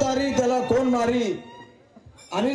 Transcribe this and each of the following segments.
उतारी त्याला कोण मारी आणि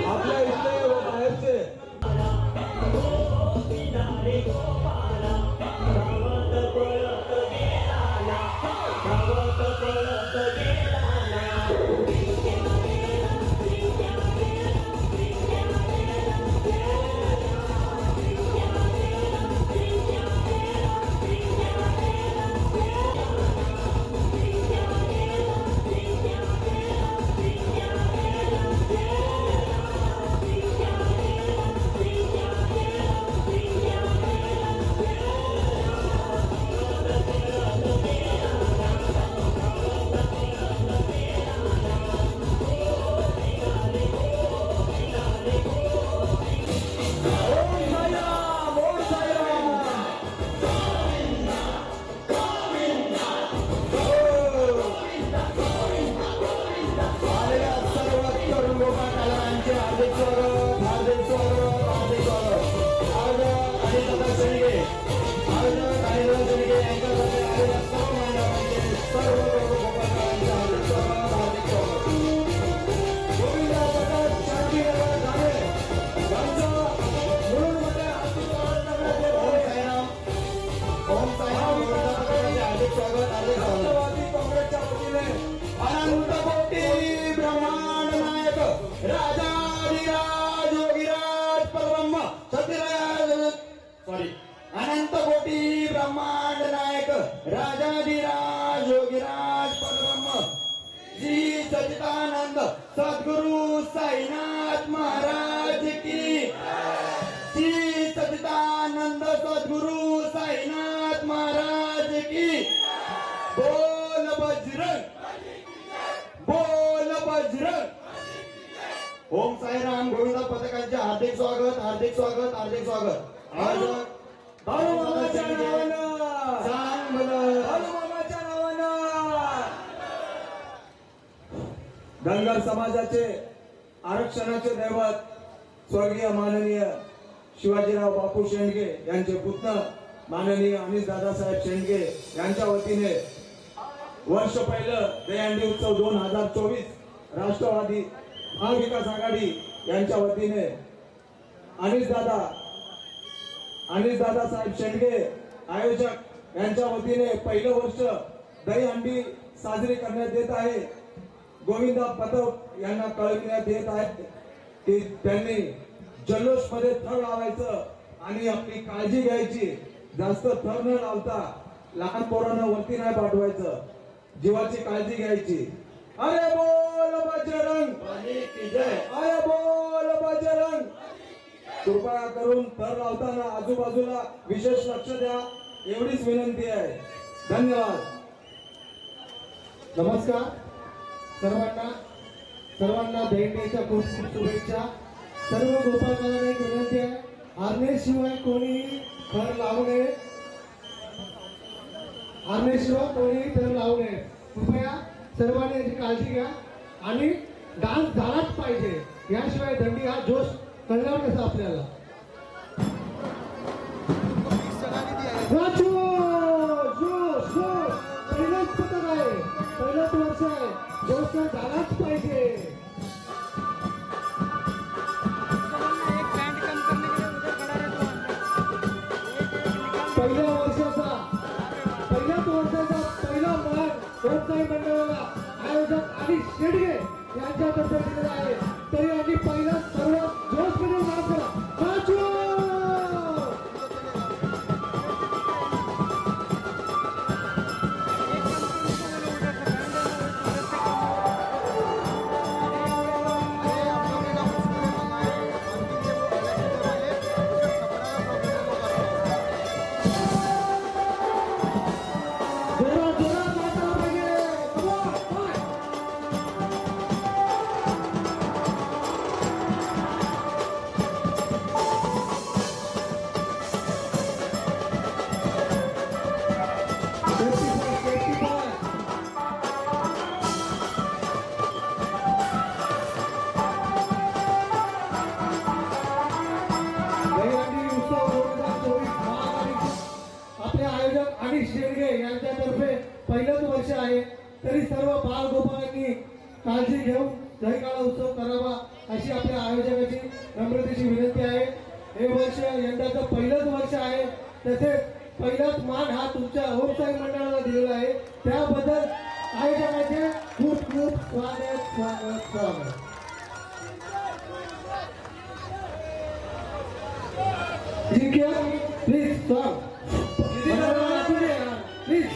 आपल्या इथे व बाहेरचे अनंत कोटी ब्रह्मांड नायक राजाधिराज योगीराज परब्रह्म श्री सच्चिदानंद सद्गुरु साईनाथ महाराज की श्री सच्चिदानंद सद्गुरु साईनाथ महाराज की बोल बजरंग बोल बजरंग। ओम साईराम गोविंद पथकांचे हार्दिक स्वागत हार्दिक स्वागत हार्दिक स्वागत। आज बाळूमामाच्या नावानं सांग भलं बाळूमामाच्या नावानं धनगर समाजाचे आरक्षणाचे दैवत स्वर्गीय माननीय शिवाजीराव बापू शेंडगे यांचे पुत्र माननीय अनिल दादासाहेब शेंडगे यांच्या वतीने वर्ष पहिलं दहीहंडी उत्सव 2024 राष्ट्रवादी महाविकास आघाडी यांच्या वतीने अनिल दादासाहेब शेंडगे आयोजक यांच्या वतीने पहिलं वर्ष दहीहंडी साजरी करण्यात येत आहे। गोविंदा पथक यांना कळविण्यात येत आहे की त्यांनी जल्लोष मध्ये थर लावायचं आणि आपली काळजी घ्यायची, जास्त थर न लावता लहान पोरांना वरती नाही पाठवायचं, जीवाची काळजी घ्यायची। अरे बोल बजरंग बली की जय, अरे बोल बजरंग। कृपया करून थर लावताना आजूबाजूला विशेष लक्ष द्या एवढीच विनंती आहे। धन्यवाद। नमस्कार सर्वांना दहीहंडीच्या खूप खूप शुभेच्छा। सर्व गोपाळकारांना एक विनंती आहे, हारण्याशिवाय कोणी थर लावू नये, हारण्याशिवाय कोणी थर लावू नये। कृपया सर्वांनी याची काळजी घ्या आणि डान्स झालाच पाहिजे, याशिवाय दंडी हा जोश कळणार कसा आपल्याला। पहिलंच पथक आहे, पहिलंच वर्ष आहे, जोश झालाच पाहिजे। पहिल्याच वर्षाचा पहिला मान व्यवसाय मंडळाला आयोजक आणि शेडगे यांच्यातर्फे दिलेला आहे. तरी यांनी पहिला सर्वात जोशमध्ये मान करा. आपले आयोजक आणि शेडगे यांच्यातर्फे पहिलंच वर्ष आहे. तरी सर्व बालगोपाळांनी काळजी घेऊन दहीकाळा उत्सव करावा अशी आपल्या आयोजकाची नम्रतेची विनंती आहे. हे वर्ष यंदाचं पहिलंच वर्ष आहे. तसेच पहिलाच मान हा तुमच्या होमसाई मंडळाला दिलेला आहे. त्याबद्दल आयोजकांचे खूप खूप स्वागत स्वागत स्वागत. Please song please.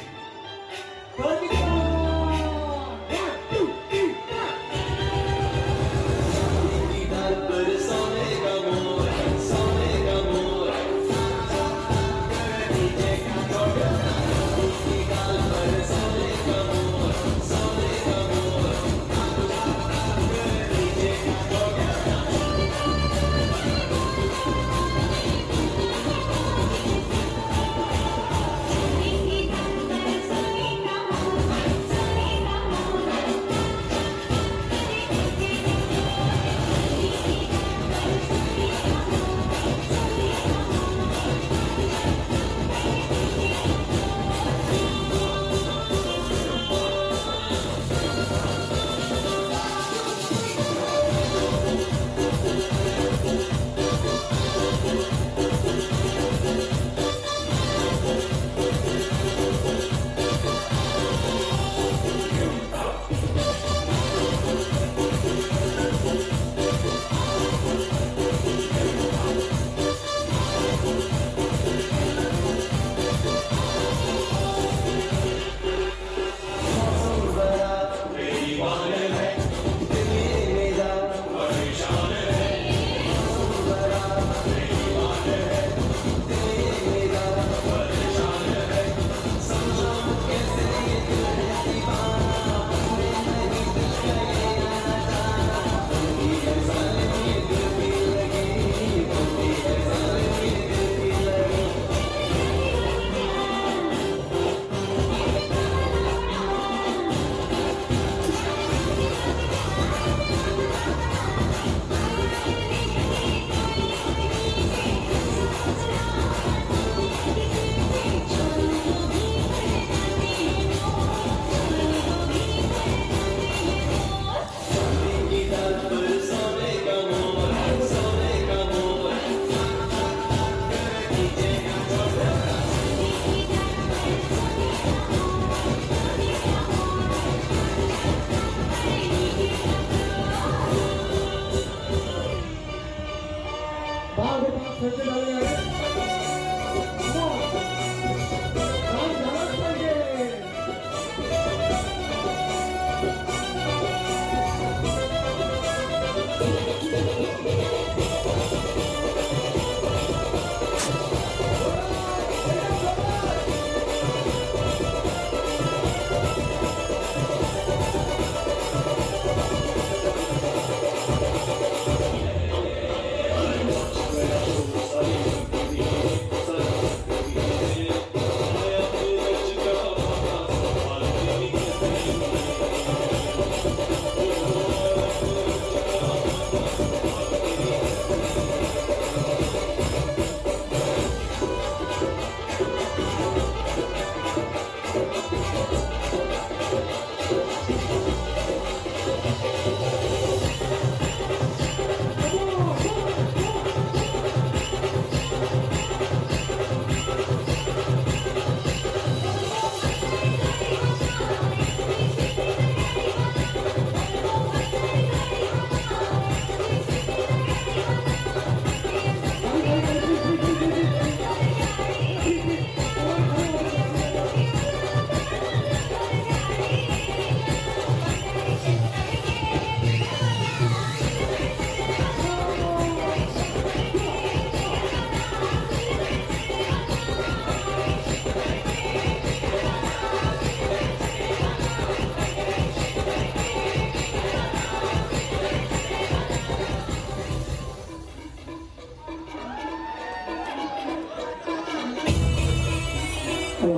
सर्व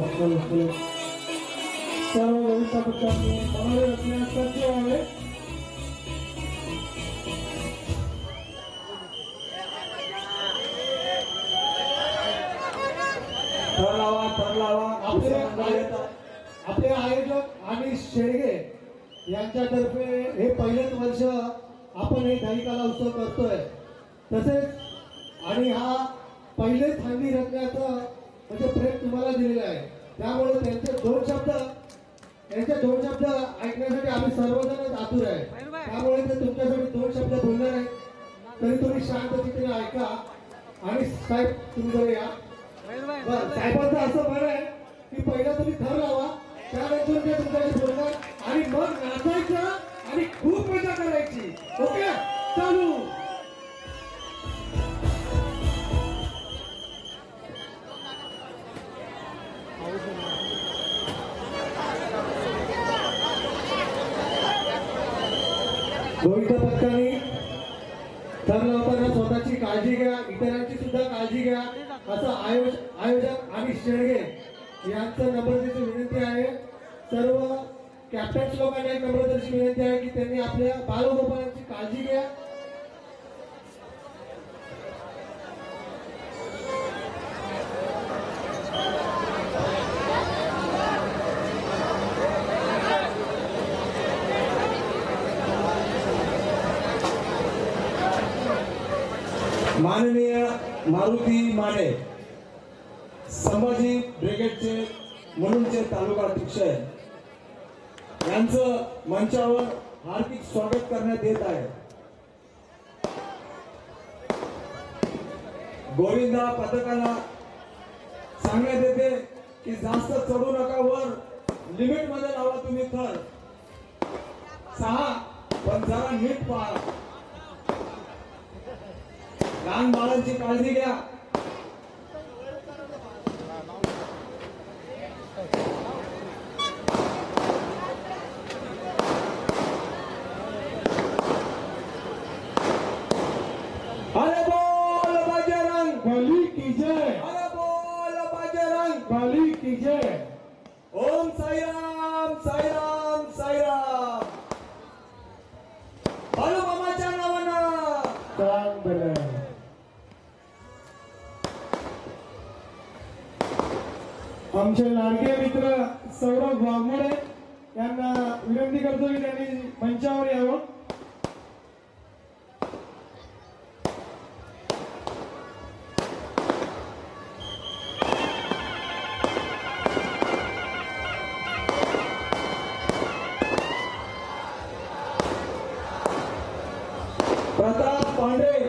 व्यवस्थापकांनी मनोरे असण्यास सज्ज व्हावे. थर लावा. आपले आयोजक अनिश शेडगे यांच्यातर्फे हे पहिलेच वर्ष आपण हे दहीकाला उत्सव करतोय. तसेच आणि हा पहिलेच हंडी रचण्याचं म्हणजे प्रेम तुम्हाला दिलेलं आहे. त्यामुळे त्यांचे दोन शब्द ऐकण्यासाठी आम्ही सर्वजणच आतुर आहे. त्यामुळे ते तुमच्यासाठी दोन शब्द बोलणार आहेत. तरी तुम्ही शांततेने ऐका. आणि साहेब तुम्ही जर या. साहेबांचं असं म्हणणं आहे की पहिला तुम्ही थर लावा, त्यानंतर ते तुमच्याशी बोलणार आणि मग नाचायचं आणि खूप मजा करायची. ओके, चालू. गोविंदा पथकाने थर लावताना स्वतःची काळजी घ्या, इतरांची सुद्धा काळजी घ्या असं आयोजक अनिश शेडगे यांचं नम्रतेची विनंती आहे. सर्व कॅप्टन्स लोकांना एक नम्रतेची विनंती आहे की त्यांनी आपल्या बालगोपाळांची काळजी घ्या. माननीय मारुती माने संभाजी ब्रिगेडचे मुलुंडचे तालुका अध्यक्ष यांचं मंचावर हार्दिक स्वागत करण्यात येत आहे. गोविंदा पथकाला सांगण्यात येते की जास्त चढू नका, वर लिमिट मध्ये लावा तुम्ही थर 6, पण जरा नीट पहा. लहान बाळांची काळजी घ्या. अरे बोल बजरंग बली की जय. अरे बोल बजरंग बली की जय. ओम साईराम साईराम साईराम. बालूमामाच्या नावानं चांग बरं. आमचे लाडके मित्र सौरभ वाघमोडे यांना विनंती करतो की त्यांनी मंचावर यावं. प्रताप पांढरे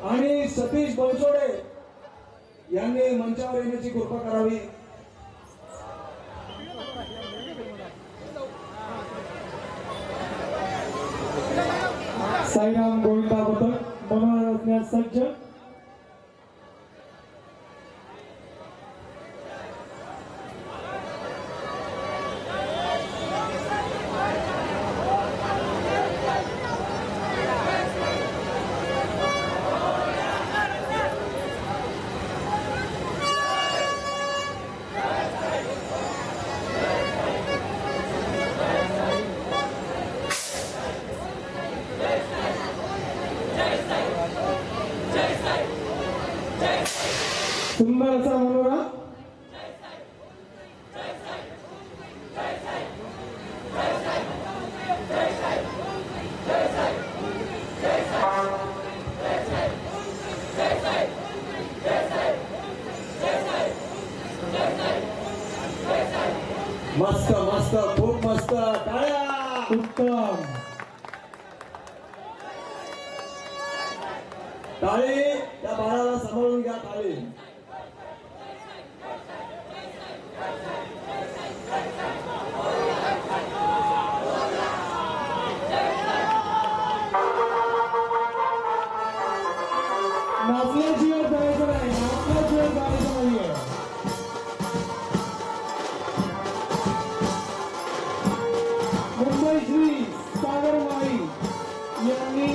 आणि सतीश बनसोडे यांनी मंचावर येण्याची कृपा करावी. साईराम गोविंदा पथक मनोहर असण्यास सज्ज. सुंदर असा मनोरा. मस्त मस्त, खूप मस्त. टाळ्या. उत्तम. टाळी. त्या बाळाला सांभाळून घ्या. टाळी. नाचल्याशिवाय जायचं नाही, नाचल्याशिवाय जायचं नाहीये. मुंबई श्री सागरमाई यांनी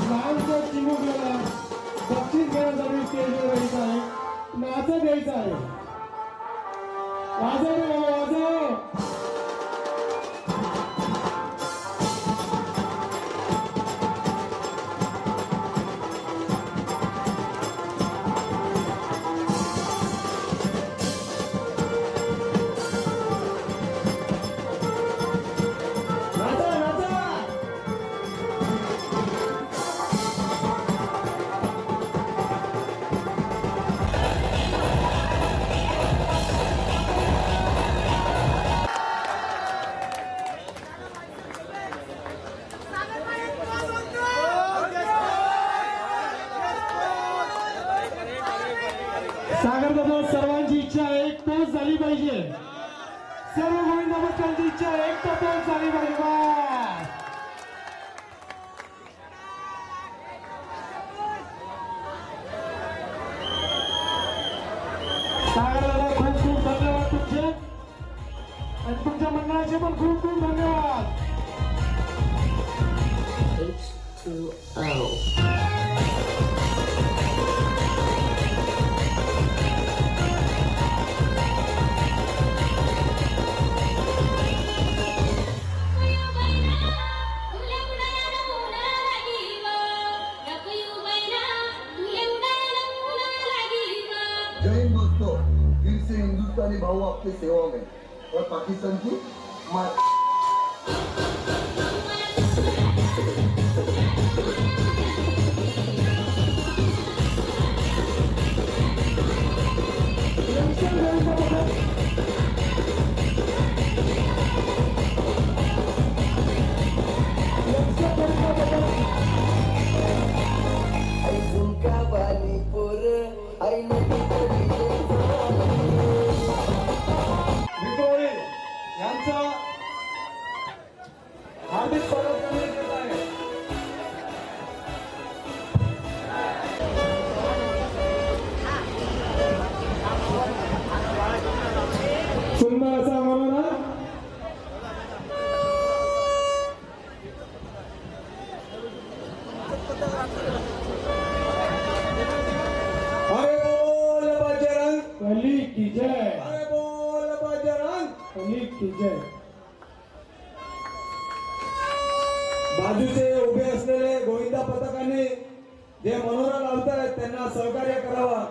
लहानशा चिमुकल्याला बक्षीस घेण्यासाठी स्टेजवर यायचं आहे, नाचत यायचं आहे. वाजव रे बाबा, वाजव. नाचा नाचा. सागर दादा, सर्वांची इच्छा एक तोच झाली पाहिजे. सर्व गोविंद भक्तांची इच्छा एक तोच झाली पाहिजे. बस. सागर दादा, खूप खूप धन्यवाद तुमचे आणि तुमच्या मंडळाचे पण खूप खूप धन्यवाद. H2O. जय हिंद दोस्तों, फिर से हिंदुस्तानी भाव आपकी सेवा में और पाकिस्तान की विक्रोळी यांचा हार्दिक स्वागत करण्यात येत आहे. सुंदर असा मनोरा. अरे बोल बजरंग, बली की जय. अरे बोल बजरंग. बली की जय. बाजूचे उभे असलेले गोविंदा पथकाने जे मनोरा लावतायत त्यांना सहकार्य करावा.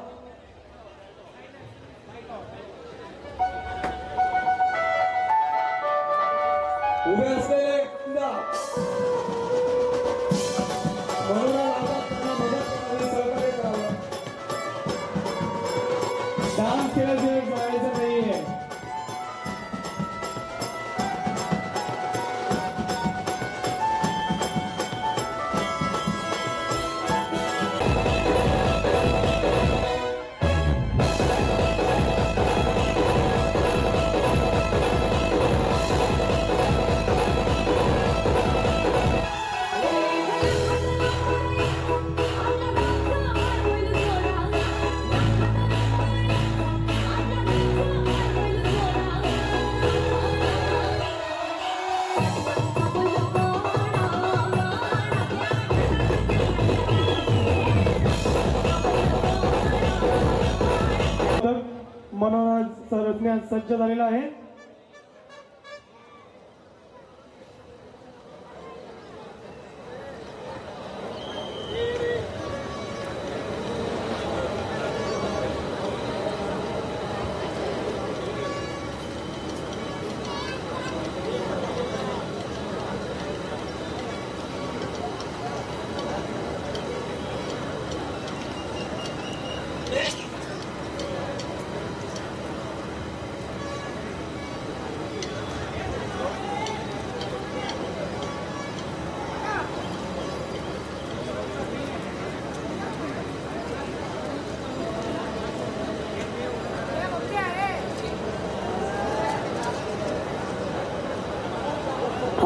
उभे असलेले गोविंदा मनोरा लावतात त्यांना मदत करावी, सहकार्य करावं. डान्स केल्याशिवाय जायचं नाहीये. मनोरा रचण्यास सज्ज झालेला आहे.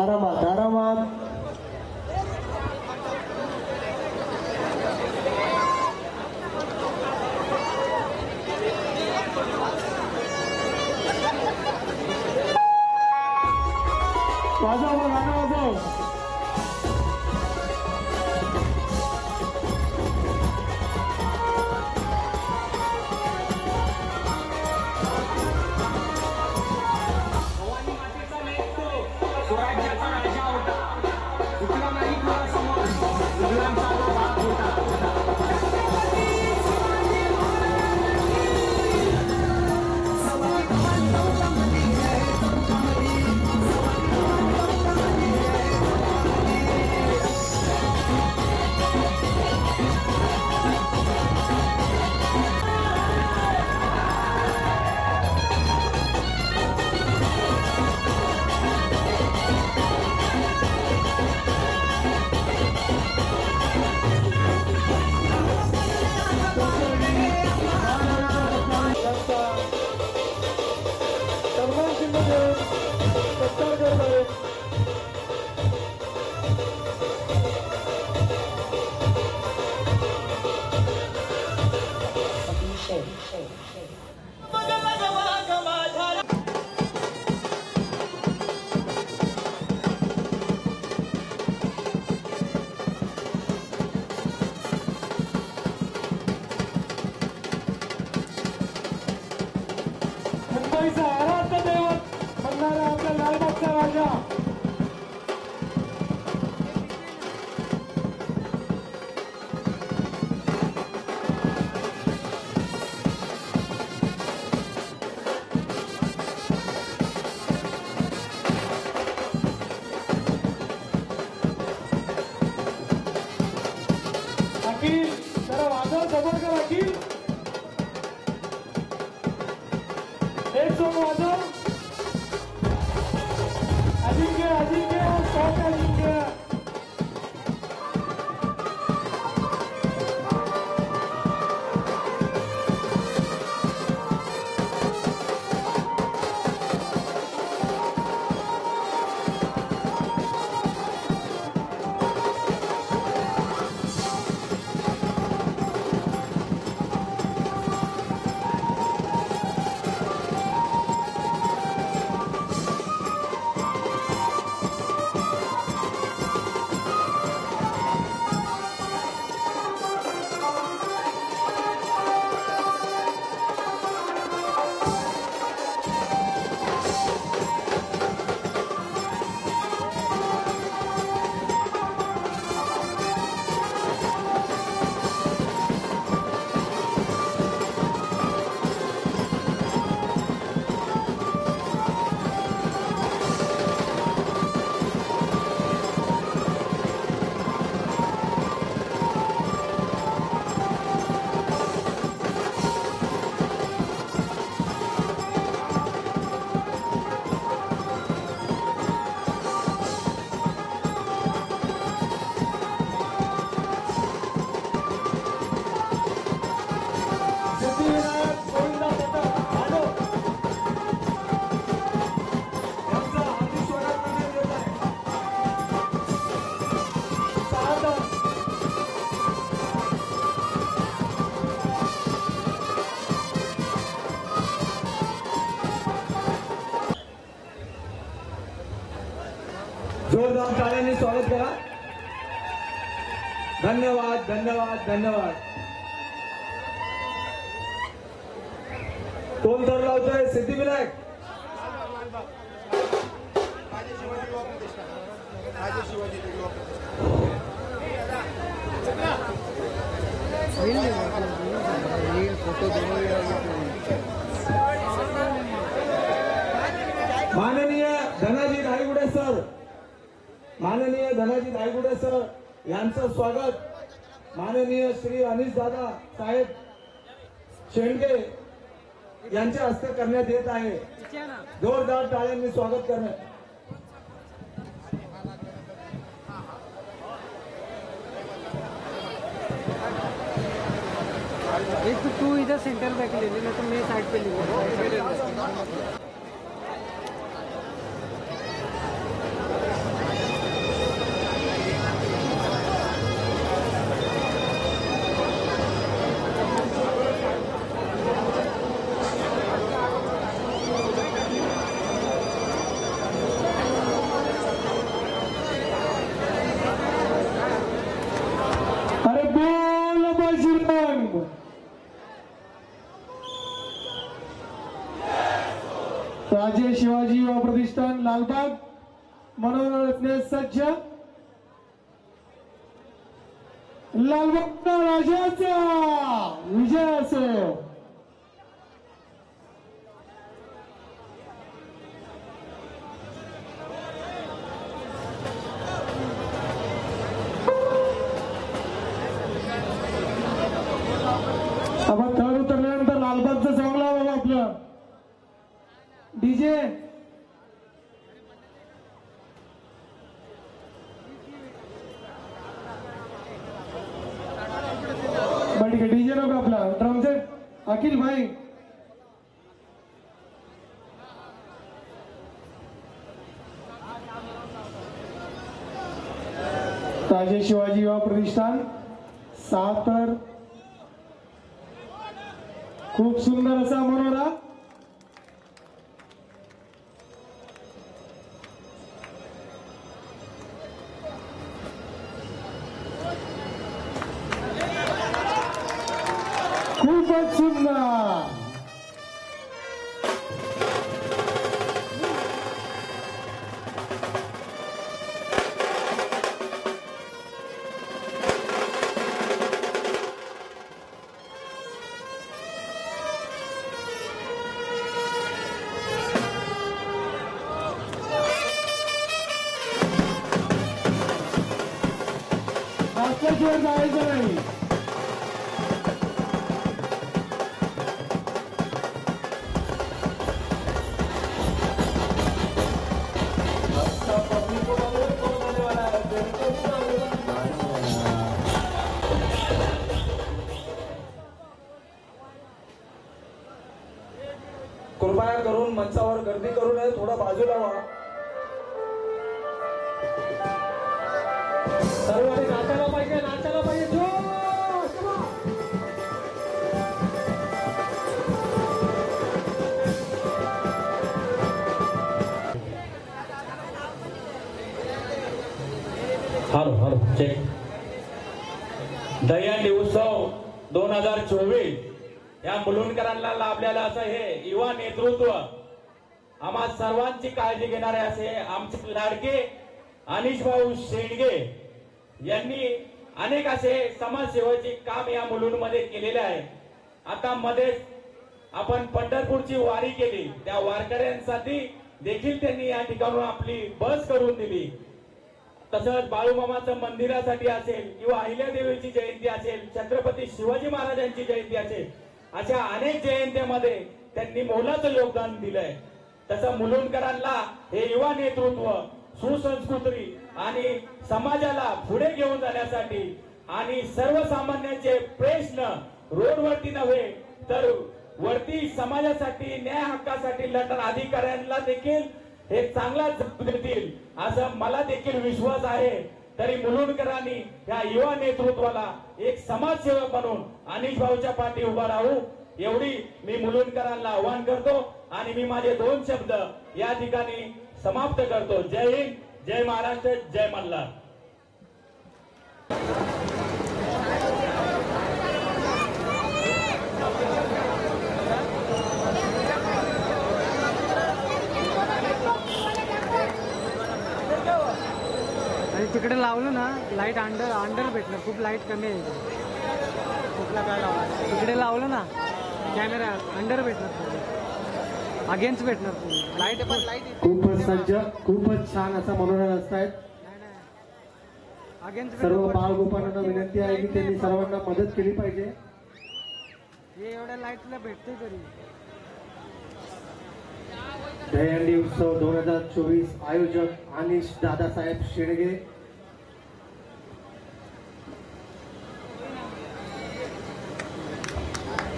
आरामात आरामात. वाजव गाणं वाजव. लोकशाहीचा आराध्य दैवत म्हणणारा आपला लालबागचा राजा वकील जरा वाजव समोर का वकील एक सोंग वाजव अजिंक्य अजिंक्य शॉट अजिंक्य जोरदार टाळ्यांनी स्वागत करा. धन्यवाद धन्यवाद धन्यवाद. कोण तर लावतोय सिद्धिविनायक माननीय धनाजी धायगुडे सर, माननीय धनाजी धायगुडे सर यांचं स्वागत माननीय श्री अनिश दादा साहेब शेंडगे यांच्या हस्ते करण्यात येत आहे. जोरदार टाळ्यांनी स्वागत करण्यात. एक तो तू इधर सेंटर बैक ले लेना तो मैं साइड पे ले लूँगा. अरे बोल बजरंग. राजे शिवाजी युवा प्रतिष्ठान लालबाग मनोरंजन सज्ज. लालबागचा राजाचा विजय असो. आपण थर उतरल्यानंतर लालबागचं सॉंग लावा आपलं डीजे. बट डीजे नको आपला ड्रम सेट अखिल भाई. राजे शिवाजी युवा प्रतिष्ठान सातर खूप सुंदर असा मनोरा. खूपच सुंदर. नाचल्याशिवाय जायचं नाही. कृपया करून मंचावर गर्दी करू नये, थोडा बाजूला व्हा. सर्वांनी नाचायला पाहिजे, नाचायला पाहिजे. Hello hello check. दहीहंडी उत्सव 2024 या मुलुंडकरांना लाभलेलं असं हे युवा नेतृत्व, आम्हा सर्वांची काळजी घेणारे असे आमचे लाडके अनिश भाऊ शेंडगे यांनी अनेक असे समाजसेवेचे काम या मुलुंडमध्ये केलेले आहे. आता मध्येच आपण पंढरपूरची वारी केली, त्या वारकऱ्यांसाठी देखील त्यांनी या ठिकाणून आपली बस करून दिली. तसंच बाळूमामाचं मंदिरासाठी असेल किंवा अहिल्यादेवीची जयंती असेल, छत्रपती शिवाजी महाराजांची जयंती असेल, अशा अनेक जयंत्यामध्ये त्यांनी मोलाचं योगदान दिलंय. तसं मुलुंडकरांना हे युवा नेतृत्व सुसंस्कृती आणि समाजाला पुढे घेऊन जाण्यासाठी आणि सर्वसामान्यांचे प्रश्न रोडवरती नव्हे तर वरती समाजासाठी, न्याय हक्कासाठी लढणाऱ्या अधिकाऱ्यांना देखील हे चांगला जप देतील असं मला देखील विश्वास आहे. तरी मुलुंडकरांनी या युवा नेतृत्वाला एक समाजसेवक म्हणून अनिश भाऊच्या पाठी उभा राहू एवढी मी मुलुंडकरांना आवाहन करतो आणि मी माझे 2 शब्द या ठिकाणी समाप्त करतो. जय हिंद, जय महाराष्ट्र, जय मल्हार. आणि तिकडे लावलं ना लाईट अंडर भेटणार, खूप लाईट कमी आहे इकडे. कुठला काय लावलं तिकडे लावलं ना कॅमेरा अंडर भेटणार, अगेन्स्ट भेटणार लाईट. पण लाईट खूपच सज्ज, खूपच छान असा मनोरंजन असतायत. अगेन्स्ट सर्व बाळगोपाळांना विनंती आहे की त्यांनी सर्वांना मदत केली पाहिजे. हे एवढ्या लाईटला भेटते तरी. दहीहंडी उत्सव 2024 आयोजक अनिश दादासाहेब शेंडगे.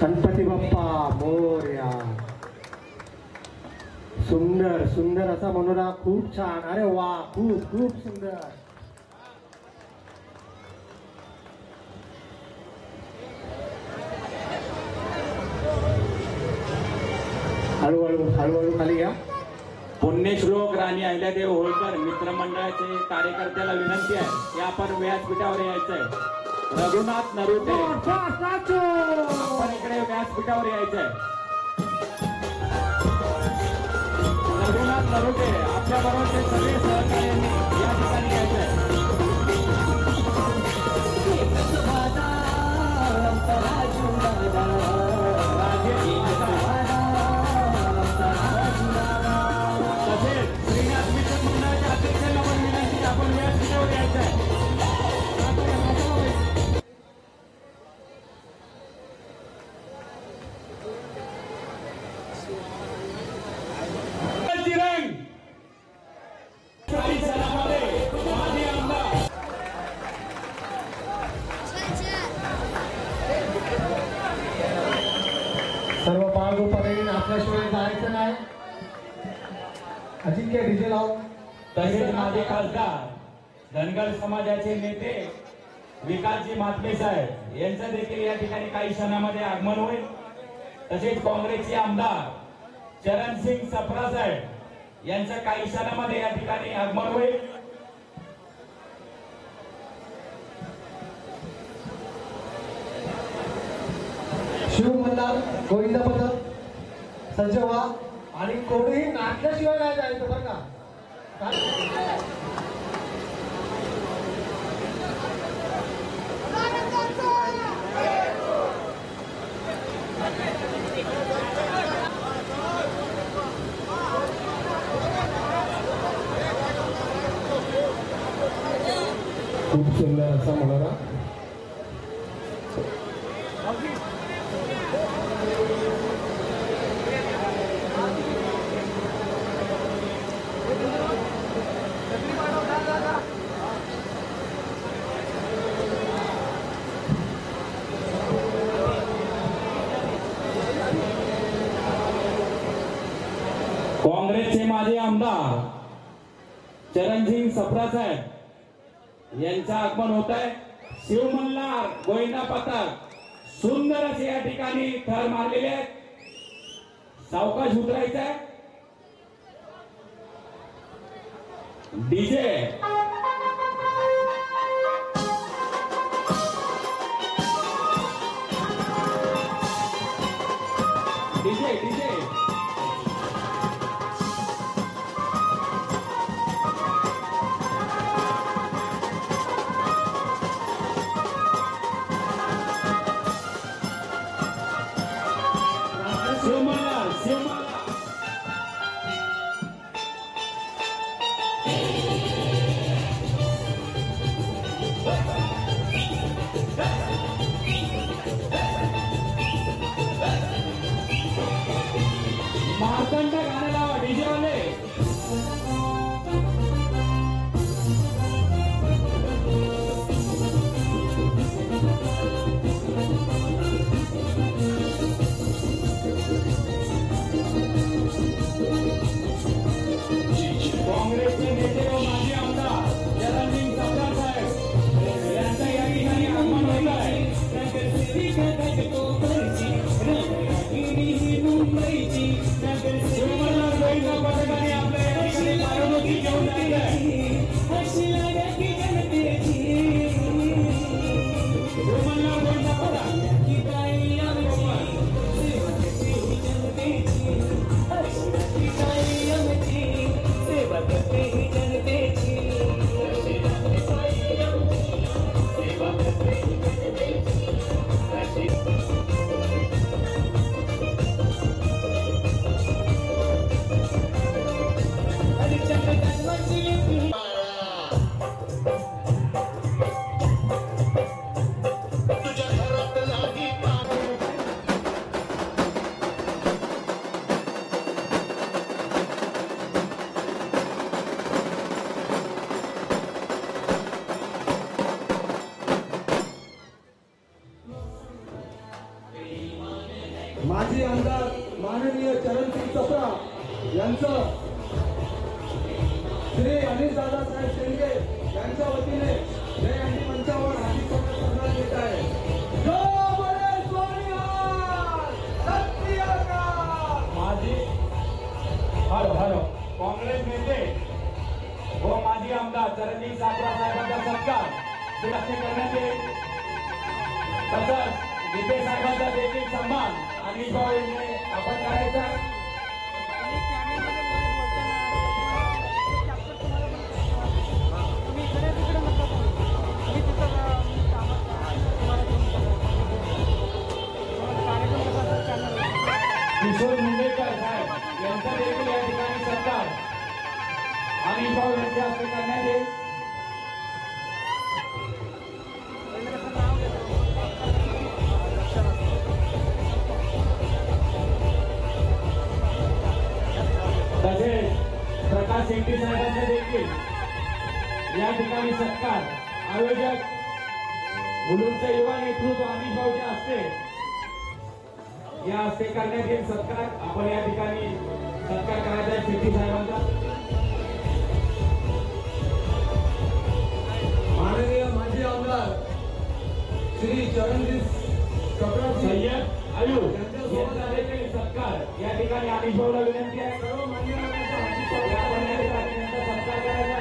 गणपती बाप्पा मोरया. सुंदर सुंदर असा मनोरा, खूप छान. अरे वा, खूप खूप सुंदर. हळूहळू हळूहळू खाली घ्या. पुण्यश्लोक राणी अहिल्यादेवी होळकर मित्रमंडळाचे कार्यकर्त्याला विनंती आहे की आपण व्यासपीठावर यायचंय. रघुनाथ नरुटे आपण इकडे व्यासपीठावर यायचंय. रघुनाथ नरुटे आपल्या बरोबरचे सगळे सहकार्यांनी या ठिकाणी यायचंय. तसेच श्रीनाथ मित्र मंडळाच्या अध्यक्षांना पण विनंती आपण व्यासपीठावर यायचंय. सर्व बाळगोपाळांनी नाचल्याशिवाय जायचं नाही. अजिंक्य डीजे लाव. तसेच माजी खासदार धनगर समाजाचे नेते विकासजी मातमे साहेब यांचं देखील या ठिकाणी काही क्षणामध्ये आगमन होईल. तसेच काँग्रेसचे आमदार चरणसिंग सप्रा साहेब यांचं काही क्षणामध्ये या ठिकाणी आगमन होईल. शिव मल्हार गोविंद पथक सज्ज व्हा आणि कोणीही नाचल्याशिवाय नाही जायचं बरं का. खूप सुंदर असा मनोरा. काँग्रेसचे माजी आमदार चरणसिंग सप्रा साहेब यांचं आगमन होत आहे. शिवमल्हार गोविंदा पथक सुंदर असे या ठिकाणी थर मारलेले आहेत. सावकाश उतरायचं आहे. डीजे डीजे डीजे शिवमल्हार शिवमल्हार मार्तंड गाणं लावा डीजे वाले. काँग्रेसचे नेते व माजी आमदार चरणसिंग सप्रा साहेब यांचं या ठिकाणी आगमन होत आहे. शिवमल्हार गोविंदा पथकाने आपल्या या ठिकाणी पारदोषी घेऊन जायचं आहे. शिवमल्हार गोविंदा पथक माजी आमदार माननीय चरणसिंग सप्रा यांचं श्री अनिलदादा साहेब शेंडगे यांच्या वतीने जय अंडी मंचावर हार्दिक स्वागत करण्यात येत आहे. जय बोले सोनियाल, सत श्री अकाल. माजी हॅलो काँग्रेस नेते व माजी आमदार चरणसिंग सप्रा साहेबांचा सत्कार शिरस्ते करण्यात येईल. तसंच गीते साहेबांचा देखील सन्मान आणि आपण करायचा. किशोर मुंडेकर साहेब यांचा देखील या ठिकाणी सत्कार आणि यांच्या हस्ते करण्यात येईल. तसेच प्रकाश शेट्टी साहेबांचा देखील या ठिकाणी सत्कार आयोजक मुलुंडचे युवा नेतृत्व अनिल भाऊच्या हस्ते या हस्ते करण्यात येईल. सत्कार आपण या ठिकाणी सत्कार करायचा आहे शेट्टी साहेबांचा. माननीय माजी आमदार श्री चरणसिंग सप्रा सय्यद आयुब यांचा देखील सत्कार या ठिकाणी अनिल भाऊला विनंती आहे. सर्व मान्यवरांचा हार्दिक स्वागत करण्यात येत आहे. यांचा सत्कार करायचा.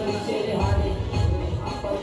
विषय हा आहे आपण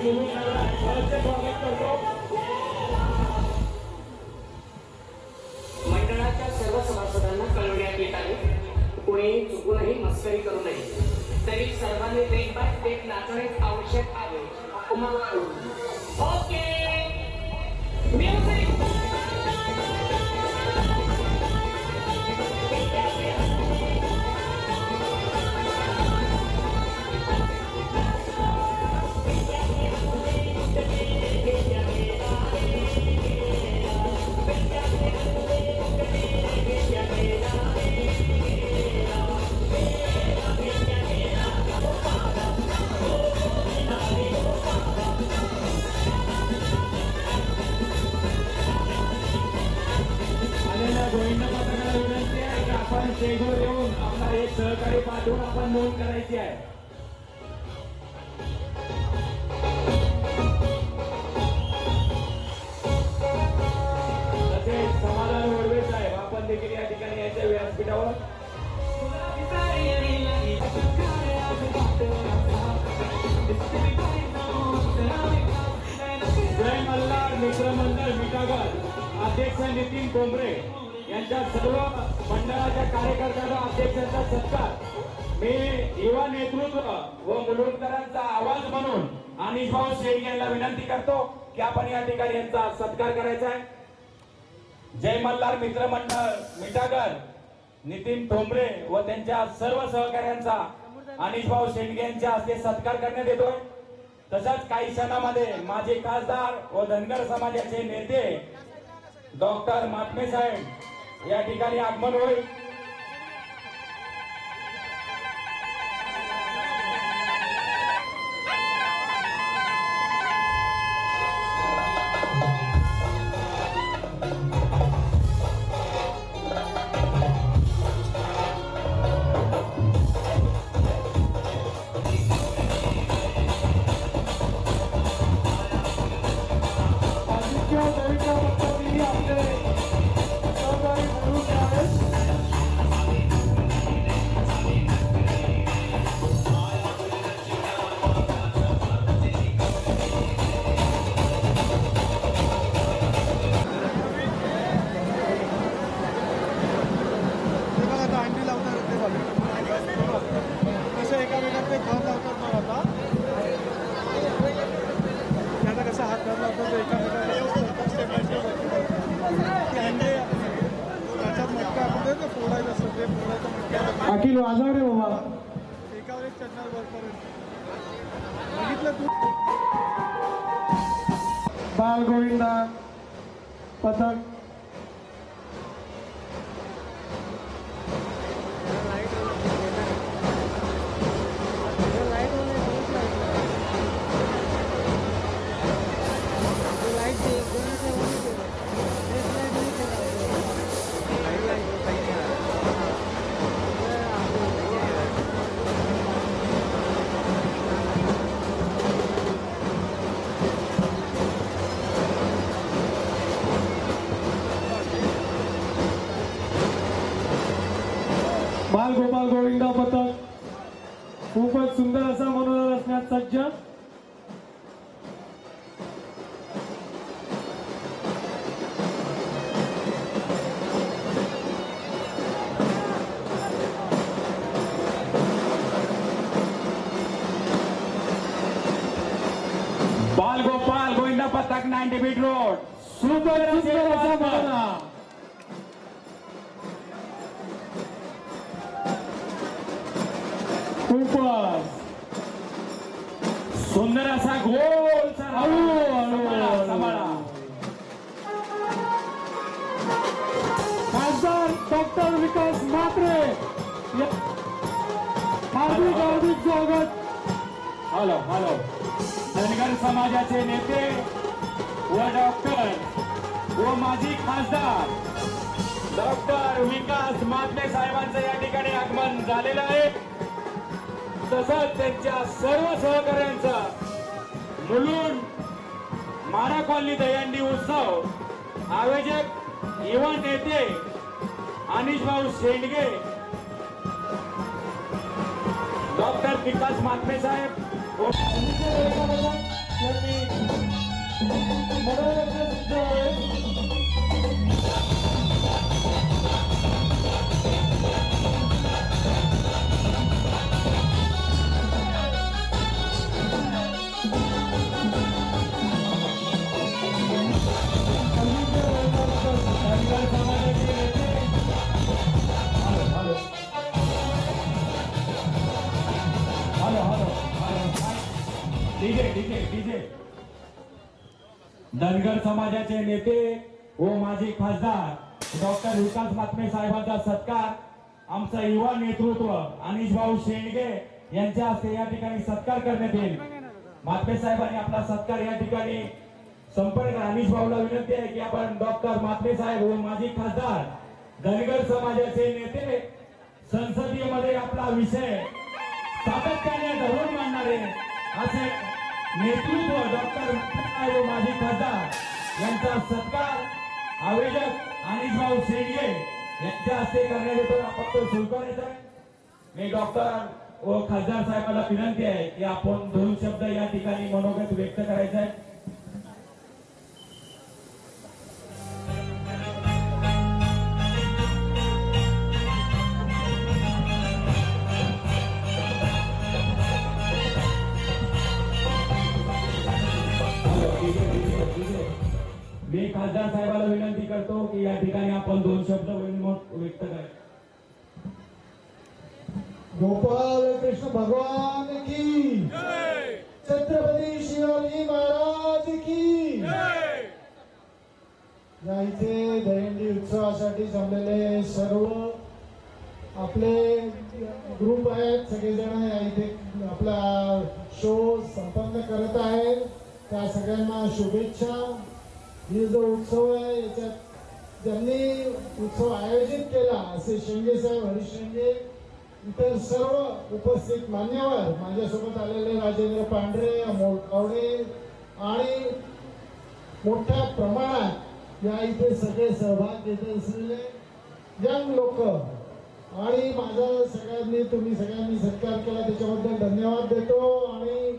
स्वागत करतो. मंडळाच्या सर्व सभासदांना कळवण्यात येत आहे, कोणी चुकूनही मस्करी करू नये. तरी सर्वांनी टेक बाय टेक नाचणे आवश्यक आहे. Okay music. आलेल्या गोविंद पथकाला विनंती आहे की आपण स्टेजवर येऊन आपला एक सहकारी पाठवून आपण नोंद करायची आहे. तसेच समाधान वडवे साहेब आपण देखील या ठिकाणी यायच्या व्यासपीठावर. जय मल्हार मित्रमंडळ मिठागर अध्यक्ष नितीन डोंबरे यांच्या सर्व मंडळाच्या कार्यकर्त्यांचा अध्यक्षांचा सत्कार मी युवा नेतृत्व व मुलुंडकरांचा आवाज म्हणून अनिश भाऊ शेख यांना विनंती करतो की आपण या ठिकाणी यांचा सत्कार करायचा आहे. जय मल्हार मित्रमंडळ मिठागर नितीन डोंबरे व त्यांच्या सर्व सहकाऱ्यांचा अनिश भाऊ शेंडगे यांच्या हस्ते सत्कार करण्यात येतोय. तसंच काही क्षणामध्ये माजी खासदार व धनगर समाजाचे नेते डॉक्टर मातमे साहेब या ठिकाणी आगमन होईल. अखिल वाजव रे बाबा. एकावर एक चढणार वरपर्यंत बघितलं तू. बाल गोविंदा पथक बाल गोपाल गोविंदा पथक खूपच सुंदर असा मनोरंजन असण्यात सज्ज. बाल गोपाल गोविंदा पथक 90 फीट रोड सुंदर असा मनोरंजन. खूपच सुंदर असा गोल सांभाळा. खासदार डॉक्टर विकास म्हात्रे हार्दिक हार्दिक स्वागत. हॅलो हॅलो धनगर समाजाचे नेते व डॉक्टर व माजी खासदार डॉक्टर विकास मातमे साहेबांचं या ठिकाणी आगमन झालेलं आहे. तसंच त्यांच्या सर्व सहकाऱ्यांचा मुलुंड माडा कॉलनी दहीहंडी उत्सव आयोजक युवा नेते अनिश भाऊ शेंडगे डॉक्टर विकास मातमे साहेब धनगर समाजाचे नेते व माजी खासदार डॉक्टर विकास मात्मे साहेबांचा सत्कार आमचा युवा नेतृत्व अनिश भाऊ शेंडगे यांच्या हस्ते या ठिकाणी सत्कार करण्यात येईल. मात्मे साहेबांनी आपला सत्कार या ठिकाणी संपर्क अनिश भाऊला विनंती आहे की आपण डॉक्टर मात्मे साहेब व माजी खासदार धनगर समाजाचे नेते संसदीय मध्ये आपला विषय सातत्याने धरून मांडणारे असे नेतृत्व डॉक्टर मात्मे व माजी खासदार यांचा सत्कार आयोजक अनिश भाऊ शेंडगे यांच्या हस्ते करण्यात येतो. आपण तो स्वीकारायचा आहे. मी डॉक्टर व खासदार साहेबांना विनंती आहे की आपण 2 शब्द या ठिकाणी मनोगत व्यक्त करायचं आहे. मी खासदार साहेबांना विनंती करतो की या ठिकाणी आपण 2 शब्द व्यक्त करायचे. गोपाल कृष्ण भगवान की छत्रपती शिवाजी महाराज की या इथे दहीहंडी उत्सवासाठी जमलेले सर्व आपले ग्रुप आहेत, सगळेजण या इथे आपला शो संपन्न करत आहेत. त्या सगळ्यांना शुभेच्छा. ही जो उत्सव आहे याच्यात ज्यांनी उत्सव आयोजित केला असे शेंडगे साहेब, हरीश शेंडगे, इतर सर्व उपस्थित मान्यवर, माझ्यासोबत आलेले राजेंद्र पांढरे, अमोल कावडे आणि मोठ्या प्रमाणात या इथे सगळे सहभाग घेत असलेले यंग लोक आणि माझा तुम्ही सगळ्यांनी सत्कार केला त्याच्याबद्दल धन्यवाद देतो. आणि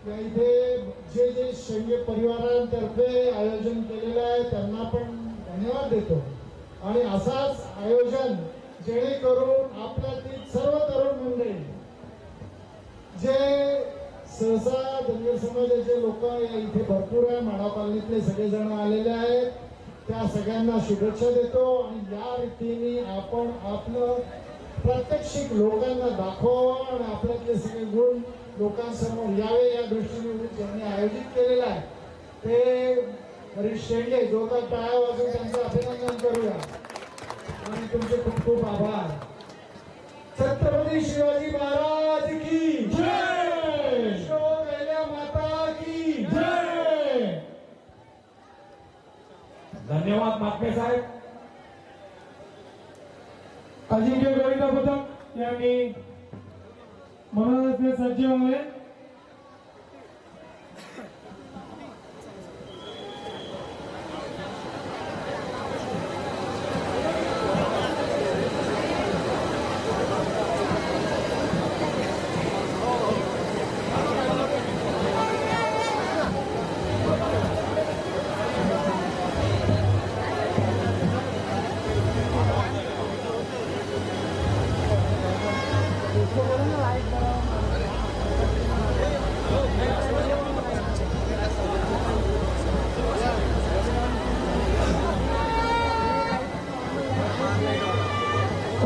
या इथे जे जे शेंडगे परिवारांतर्फे आयोजन केलेलं आहे त्यांना पण धन्यवाद देतो. आणि असाच आयोजन जेणेकरून आपल्यातील सर्व तरुण मंडळी जे सहसा धनगर समाजाचे लोक या इथे भरपूर आहे, माडा कॉलनीतले सगळेजण आलेले आहेत, त्या सगळ्यांना शुभेच्छा देतो. आणि या रीतीने आपण आपलं प्रात्यक्षिक लोकांना दाखवावं आणि आपल्यातले सगळे गुण लोकांसमोर यावे या दृष्टीने ज्यांनी आयोजित केलेलं आहे ते हरीश शेंडगे, जोरदार टाळ्या वाजवून त्यांचं अभिनंदन करूया. आणि तुमचे खूप खूप आभार. छत्रपती शिवाजी महाराज की जय. शोभेल्या माता की जय. धन्यवाद मात्मे साहेब. अजिंक्य गोविंदा पथक यांनी मनोरंजन सज्ज व्हावे.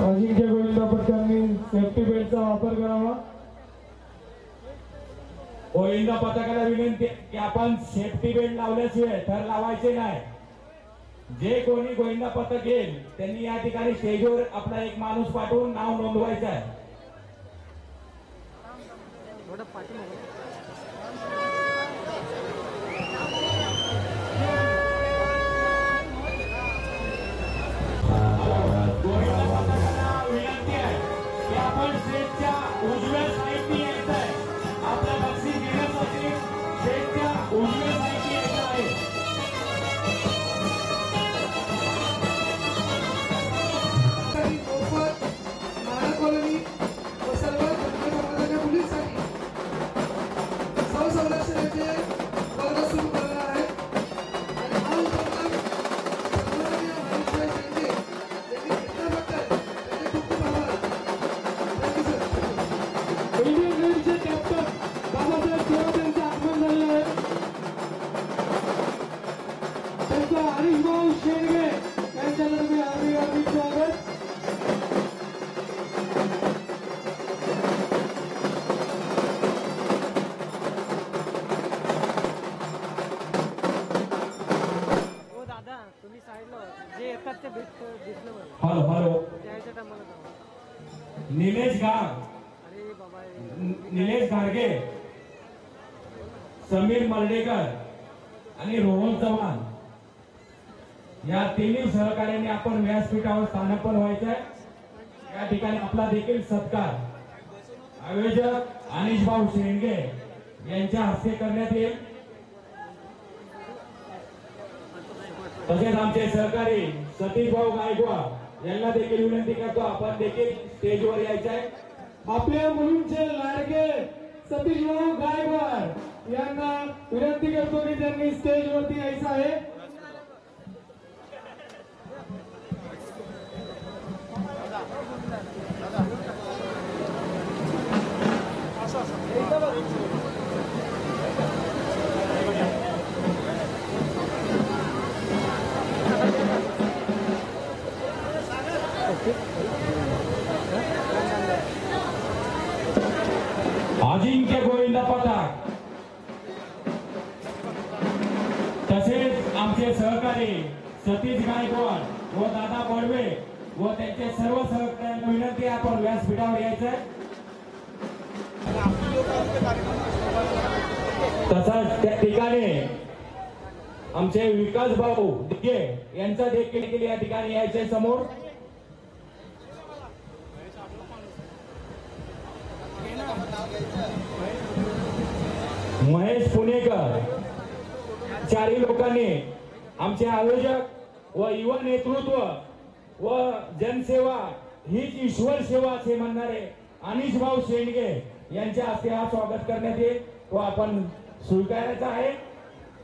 अजिंक्य गोविंदा पथकांनी सेफ्टी बेल्टचा वापर करावा. गोविंदा पथकाला विनंती की आपण सेफ्टी बेल्ट लावल्याशिवाय थर लावायचे नाही. जे कोणी गोविंदा पथक येईल त्यांनी या ठिकाणी स्टेजवर आपला एक माणूस पाठवून नाव नोंदवायचं आहे. विनंती आहे की आपण स्टेजच्या उजव्या साईडनी यायचं आहे. आपल्या बक्षीस घेण्यासाठी स्टेजच्या उजव्या साईडनी यायचं आहे. मोफत माडा कॉलनी व सर्व धनगर समाजाच्या मुलींसाठी संरक्षणाचे वर्ग सुरू करणार आहेत. आणि हा उपक्रम सन्माननीय हरीशभाई शेंडगे यांनी घेतल्याबद्दल त्यांचे खूप खूप आभार. Thank you sir. इंडियन रेलचे कॅप्टन बाबासाहेब थोरात यांचं आगमन झालेलं आहे. त्यांचं हरीश भाऊ शेंडगे यांच्यातर्फे हार्दिक स्वागत. इथं दिसलं बरं हॅलो हॅलो त्याच्या टायमाला जाऊ. निलेश गार, अरे बाबा निलेश गाडगे, समीर मर्डेकर आणि रोहन चव्हाण या तिन्ही सहकार्याने आपण व्यासपीठावर स्थानापन्न व्हायचंय. या ठिकाणी आपला देखील सत्कार आयोजक अनिश भाऊ शेंडगे यांच्या हस्ते करण्यात येईल. तसेच आमचे सहकारी सतीश भाऊ गायकवाड यांना देखील विनंती करतो आपण देखील स्टेजवर यायचं आहे. आपल्या मुलींचे लाडके सतीश भाऊ गायकवाड यांना विनंती करतो की त्यांनी स्टेजवरती यायचं आहे. अजिंक्य गोविंद पथक तसेच आमचे सहकारी सतीश गायकवाड व दादा बडवे व त्यांचे सर्व सहकार्यांना विनंती आपण व्यासपीठावर यायचंय. तसंच त्या ठिकाणी आमचे विकास भाऊ दिघे यांचा देखील या ठिकाणी यायचे समोर. महेश पुणेकर चारही लोकांनी आमचे आयोजक व युवा नेतृत्व व जनसेवा हीच ईश्वर सेवा असे म्हणणारे अनिश भाऊ शेंडगे यांच्या हस्ते हा स्वागत करण्यात येईल व आपण स्वीकारायचा आहे.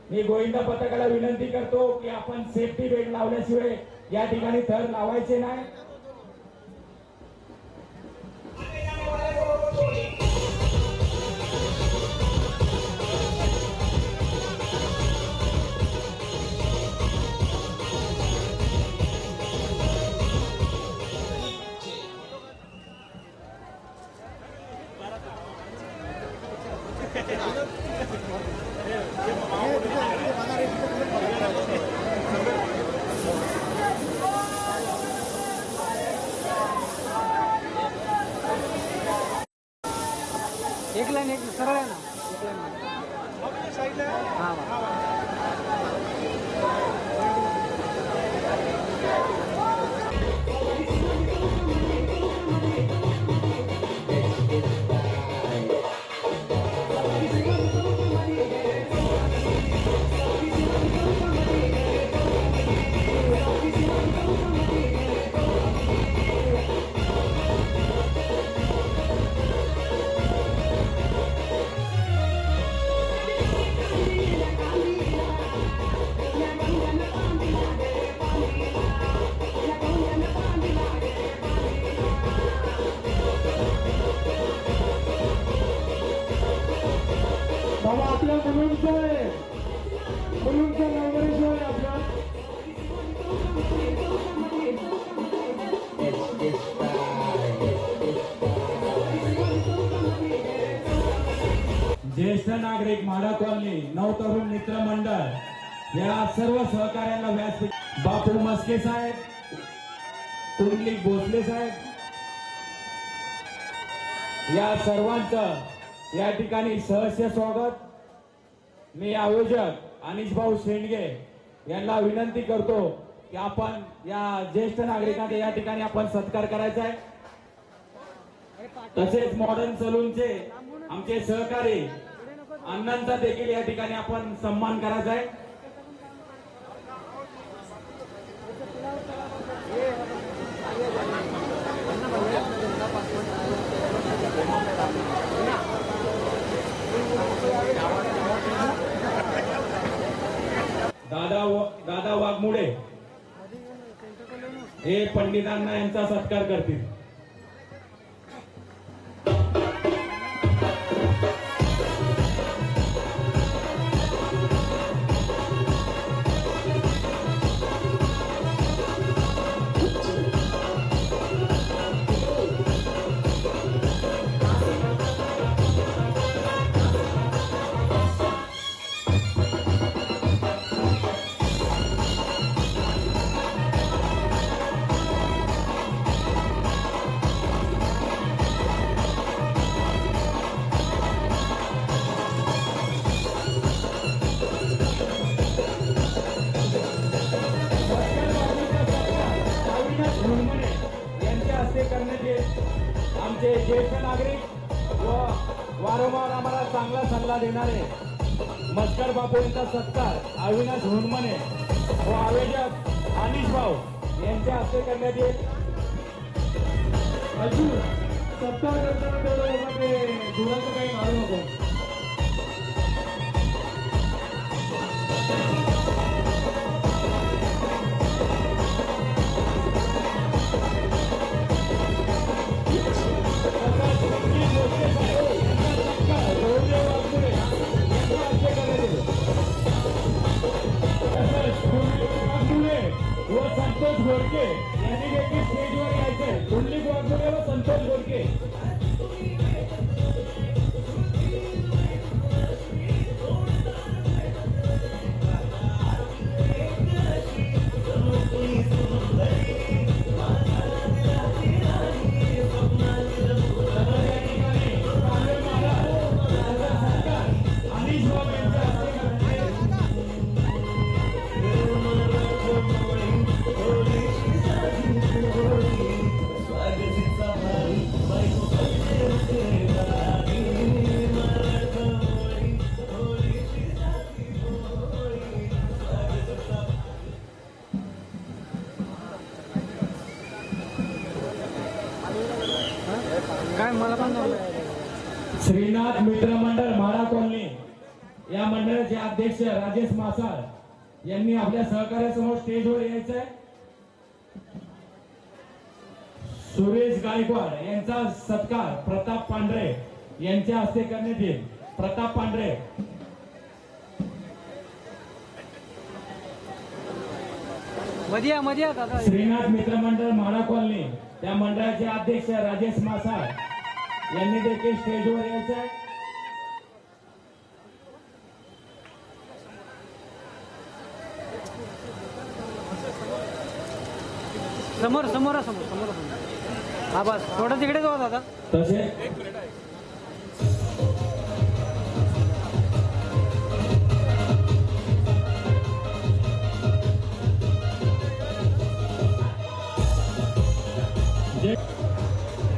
मी गोविंदा पथकाला विनंती करतो की आपण सेफ्टी बेल्ट लावल्याशिवाय या ठिकाणी थर लावायचे नाही. एक लाईन एक सरळ आहे ना एक लाईन हा बाबा आपल्या मुलींचं आहे, मुलींचं नवरीचं आहे आपल्या. ज्येष्ठ नागरिक म्हाडा कॉलनी नवतरुण मित्र मंडळ या सर्व सहकार्यांना व्यासपीठ बापू मस्के साहेब, कुंडलिक भोसले साहेब या सर्वांचं या ठिकाणी सहर्ष स्वागत. मी आयोजक अनिश भाऊ शेंडगे यांना विनंती करतो की आपण या ज्येष्ठ नागरिकांचा या ठिकाणी आपण सत्कार करायचा आहे. तसेच मॉडर्न सलूनचे आमचे सहकारी अण्णांचा देखील या ठिकाणी आपण सन्मान करायचा आहे. दादा वाघमुडे हे पंडितांना यांचा सत्कार करतील. आमचे ज्येष्ठ नागरिक व वारंवार आम्हाला चांगला सल्ला देणारे मस्कर बापू यांचा सत्कार अविनाश हुनमने व आयोजक अनिश भाऊ यांच्या हस्ते करण्यात येईल. अजून सत्कार करताना तेवढं ते धुराचं काही मारू नको. व संतोष घोडके यांनी देखील स्टेजवर यायचंय. कुंडलिक वाघमोडे व संतोष घोडके. काय मला पण श्रीनाथ मित्र मंडळ म्हाडा कॉलनी या मंडळाचे अध्यक्ष राजेश मासाळ यांनी आपल्या सहकार्यासमोर स्टेजवर यायचंय. सुरेश गायकवाड यांचा सत्कार प्रताप पांढरे यांच्या हस्ते करण्यात येईल. प्रताप पांढरे. मध्या दादा. श्रीनाथ मित्र मंडळ म्हाडा कॉलनी त्या मंडळाचे अध्यक्ष राजेश मासाळ यांनी देखील स्टेजवर यायचंय. समोर समोर समोर समोर. हा बस थोडं तिकडे जाऊ दादा. तसे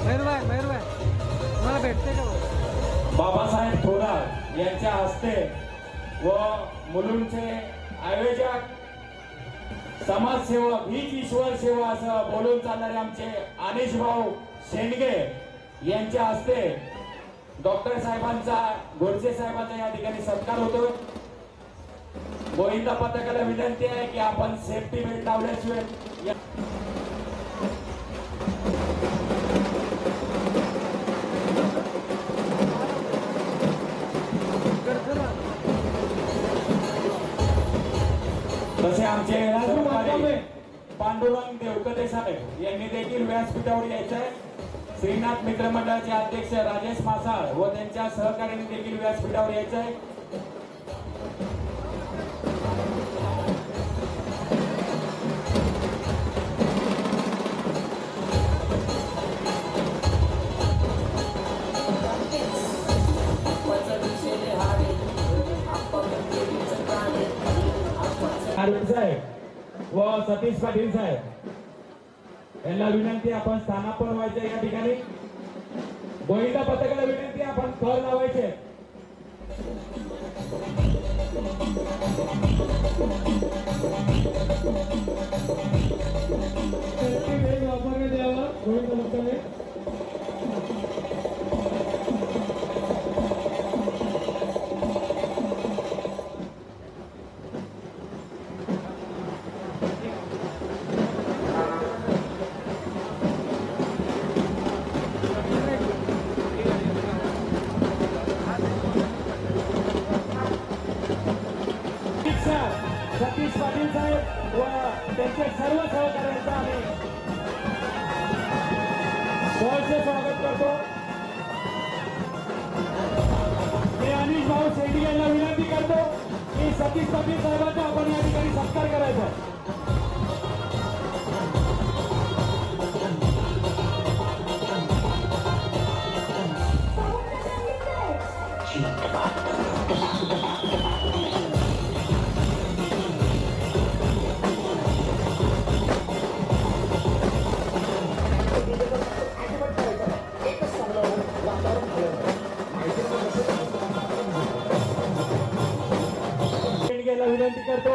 मयूरभाई मला भेटते का बाबासाहेब थोरात यांच्या हस्ते व मुलुंडचे आयोजक समाजसेवक हीच ईश्वर सेवा असं बोलून चालणारे आमचे अनिश भाऊ शेंडगे यांच्या हस्ते डॉक्टर साहेबांचा गोडसे साहेबांचा या ठिकाणी सत्कार होतो. गोविंदा पथकाला विनंती आहे की आपण सेफ्टी बेल्ट लावल्याशिवाय तसे आमचे सहकारी पांडुरंग देवकते साहेब यांनी देखील व्यासपीठावर यायचंय. श्रीनाथ मित्र मंडळाचे अध्यक्ष राजेश मासाळ व त्यांच्या सहकार्याने देखील व्यासपीठावर यायचंय. साहेब व सतीश पाटील साहेब यांना विनंती आपण स्थानापन्न व्हायचं. या ठिकाणी गोविंदा पथकाला विनंती आपण थर लावायचे. वेळ वापरण्यात यावा गोविंद पथकाने. सतीश पाटील साहेब व त्यांचे सर्व सहकार्यांचा आम्ही सहर्ष स्वागत करतो. मी अनिश भाऊ शेंडगे यांना विनंती करतो की सतीश पाटील साहेबांचा आपण या ठिकाणी सत्कार करायचा. एकच यायला विनंती करतो.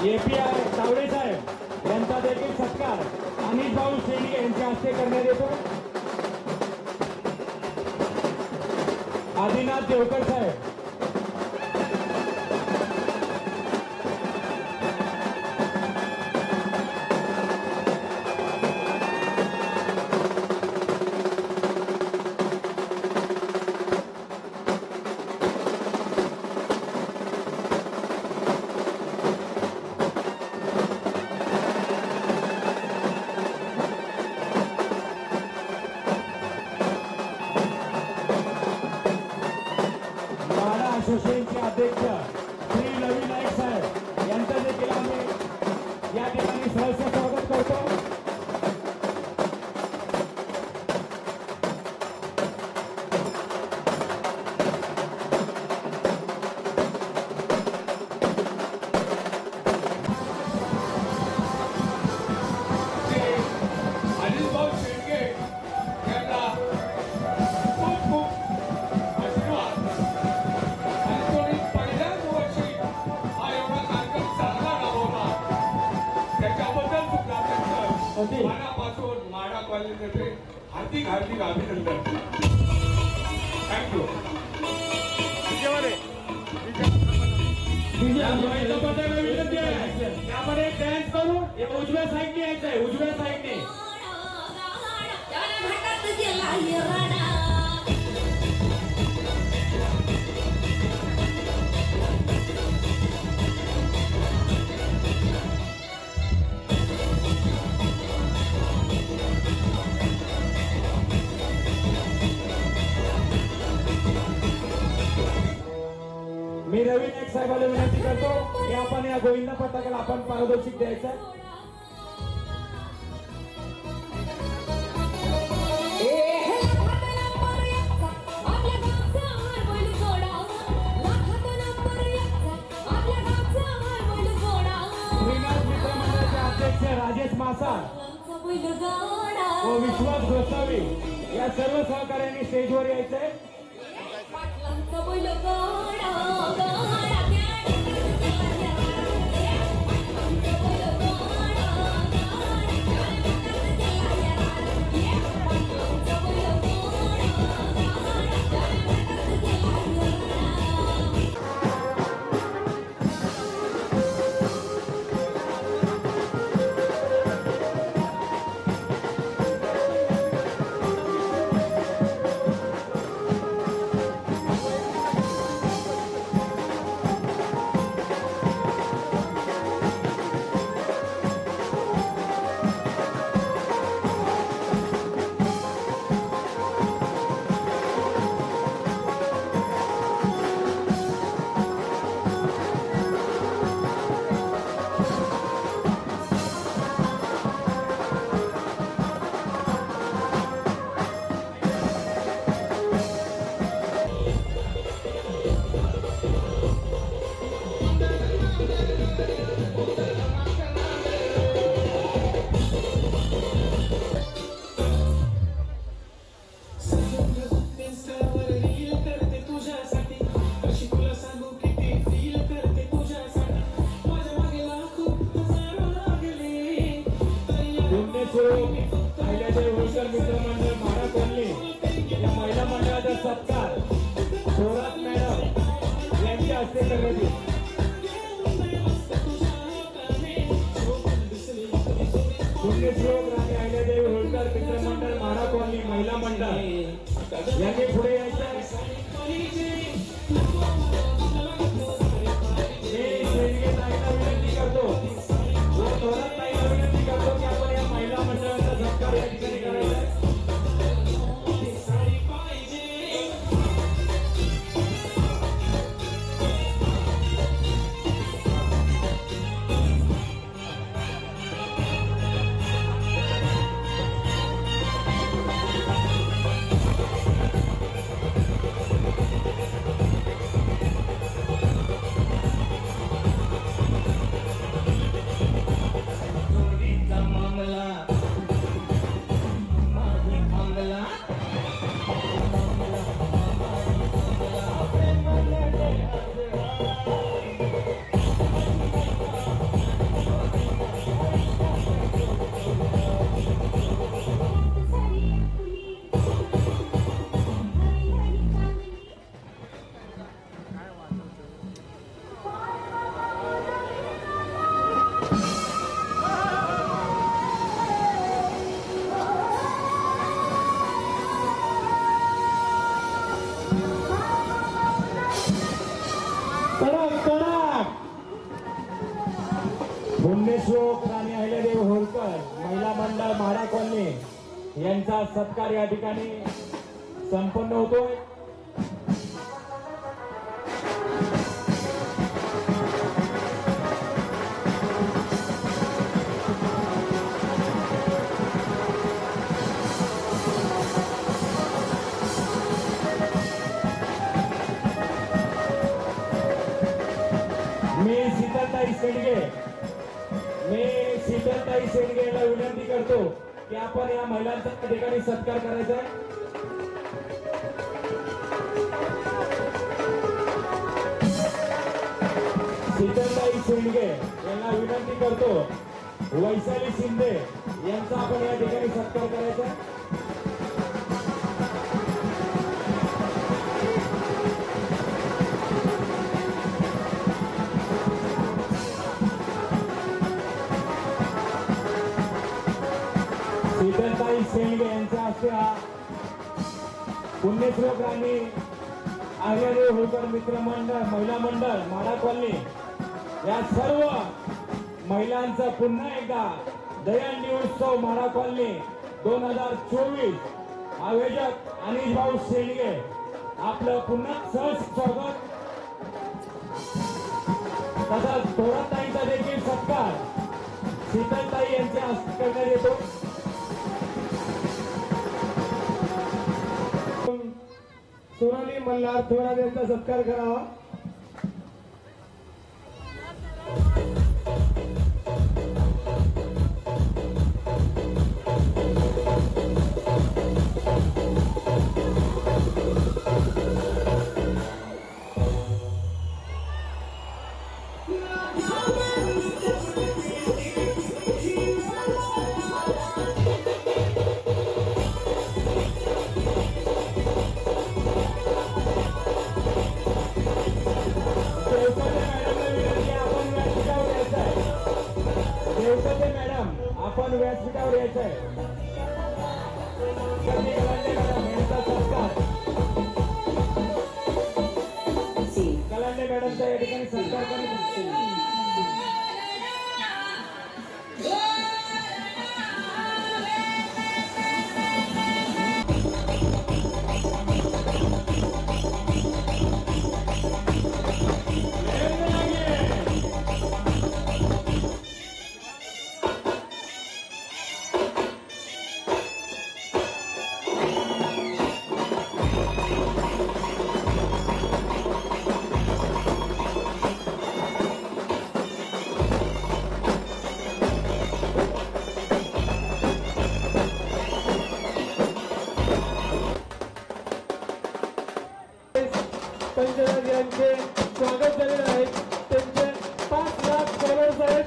API तावडे साहेब यांचा देखील सत्कार अनिल भाऊ शेंडगे यांच्या हस्ते करण्यात येतो. आदिनाथ देवकर साहेब असोसिएशनचे अध्यक्ष श्री रवी नाईक साहेब यांचं देखील आम्ही या ठिकाणी सहर्ष स्वागत करतो. अनिल भाऊ शेंडगे यांना खूप खूप आशीर्वाद आणि कोणी पहिल्याच वर्षी हा एवढा कार्यक्रम चांगला राबवला त्याच्याबद्दल सुद्धा त्यांचं मनापासून माडा कॉलेजचे हार्दिक हार्दिक अभिनंदन. थँक्यू. विनंती आहे त्यामध्ये डान्स करू उजव्या साईडने यायचं आहे. उजव्या साईडने मी रवी नाईक साहेबांना विनंती करतो की आपण या गोविंद पथकाला आपण पारितोषिक द्यायचं. श्रीनाथ मित्र मंडळाचे अध्यक्ष राजेश मासा व विश्वास गोसावी या सर्व सहकार्यांनी स्टेजवर यायचंय. मित्र मंडळ माडा कॉलनी या महिला मंडळाचा सत्कार थोरात मॅडम यांच्या हस्ते करण्यात येईल. पुण्यश्लोक राणी अहिल्यादेवी होळकर मित्र मंडळ माडा कॉलनी महिला मंडळ यांनी पुढे यायचं. विनंती करतो व थोरात ताईला विनंती करतो की आपण या महिला मंडळाचा सत्कार या ठिकाणी करायचा. पुण्यश्लोक राणी अहिल्यादेवी होळकर महिला मंडळ म्हाडा कॉलनी यांचा सत्कार या ठिकाणी संपन्न होतोय. मी शीतलताई शेंडगेला विनंती करतो की आपण या महिलांचा त्या ठिकाणी सत्कार करायचा आहे. शीतलताई शेंडगे यांना विनंती करतो. वैशाली शिंदे यांचा आपण या ठिकाणी सत्कार करायचा आहे. शीतलताई शेंडगे यांच्या हस्ते हा पुण्यश्लोक राणी अहिल्यादेवी होळकर मित्र मंडळ महिला मंडळ म्हाडा कॉलनी या सर्व महिलांचा पुन्हा एकदा दहीहंडी उत्सव म्हाडा कॉलनी 2024 आयोजक अनिश भाऊ शेंडगे आपलं पुन्हा सहज स्वागत तसंच थोराताईंचा देखील सत्कार शीतलताई यांच्या हस्ते करण्यात येतो. सोनाली मल्हार थोरात यांचा सत्कार करावा. मॅडम आपण व्यासपीठावर यायचं आहे. कलांडे मॅडमचा या ठिकाणी सत्कार करण्यात पंचराज यांचे स्वागत झालेले आहे. त्यांचे 5 लाख फॉलोअर्स आहेत.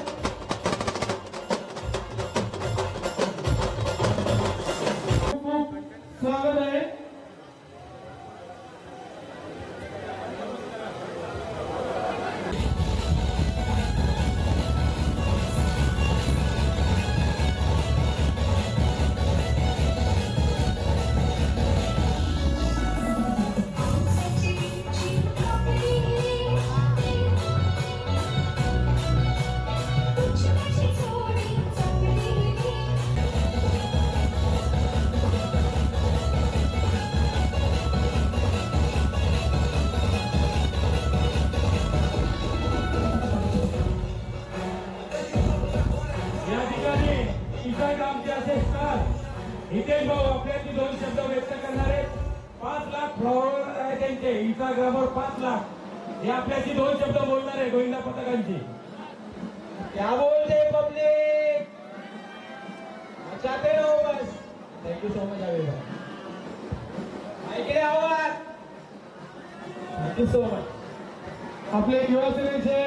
खूप स्वागत आहे. हितेश भाऊ आपल्याची 2 शब्द व्यक्त करणारे 5 लाख फॉलोअर आहे त्यांचे इंस्टाग्रामवर 5 लाख हे आपल्याची 2 शब्द बोलणार आहे गोविंदा पथकांची. क्या बोलते पब्लिक चाहते रहो बस. थँक्यू सो मच आवेदा ऐकले आवाज. Thank you so much. आपले युवासेनेचे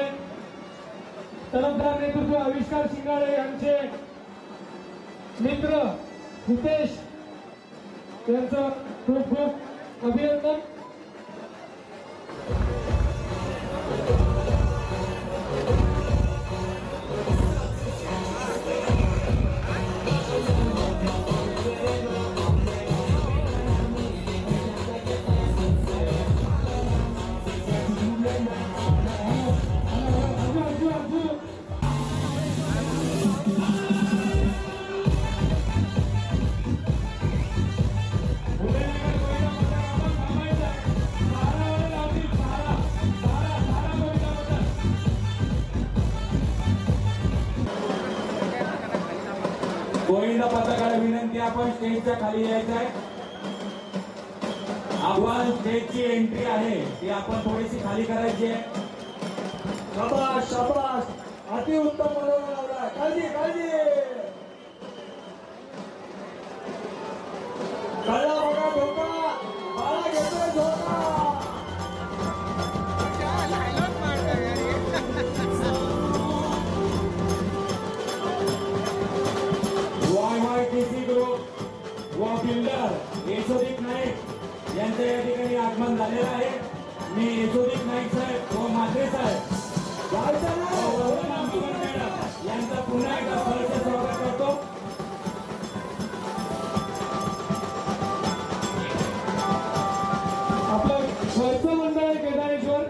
तरफदार नेतृत्व आविष्कार शिंगाळे यांचे मित्र हितेश यांचं खूप खूप अभिनंदन. गोविंद पथकाला विनंती, आपण स्टेजच्या खाली यायचं आहे. आपण स्टेजची एंट्री आहे ती आपण थोडीशी खाली करायची आहे. शाबास शाबास, अति उत्तम मनोबल लावलाय. काळजी काळजी, कळला बघा धोका, बाळा घेतोय धोका. YYTC ग्रुप व बिल्डर यशोदीप नाईक यांचं या ठिकाणी आगमन झालेलं आहे. मी यशोदीप नाईक साहेब व म्हात्रे साहेब यांचं पुन्हा एकदा सहर्ष स्वागत करतो. आपलं घरचं मंडळ आहे केदारेश्वर.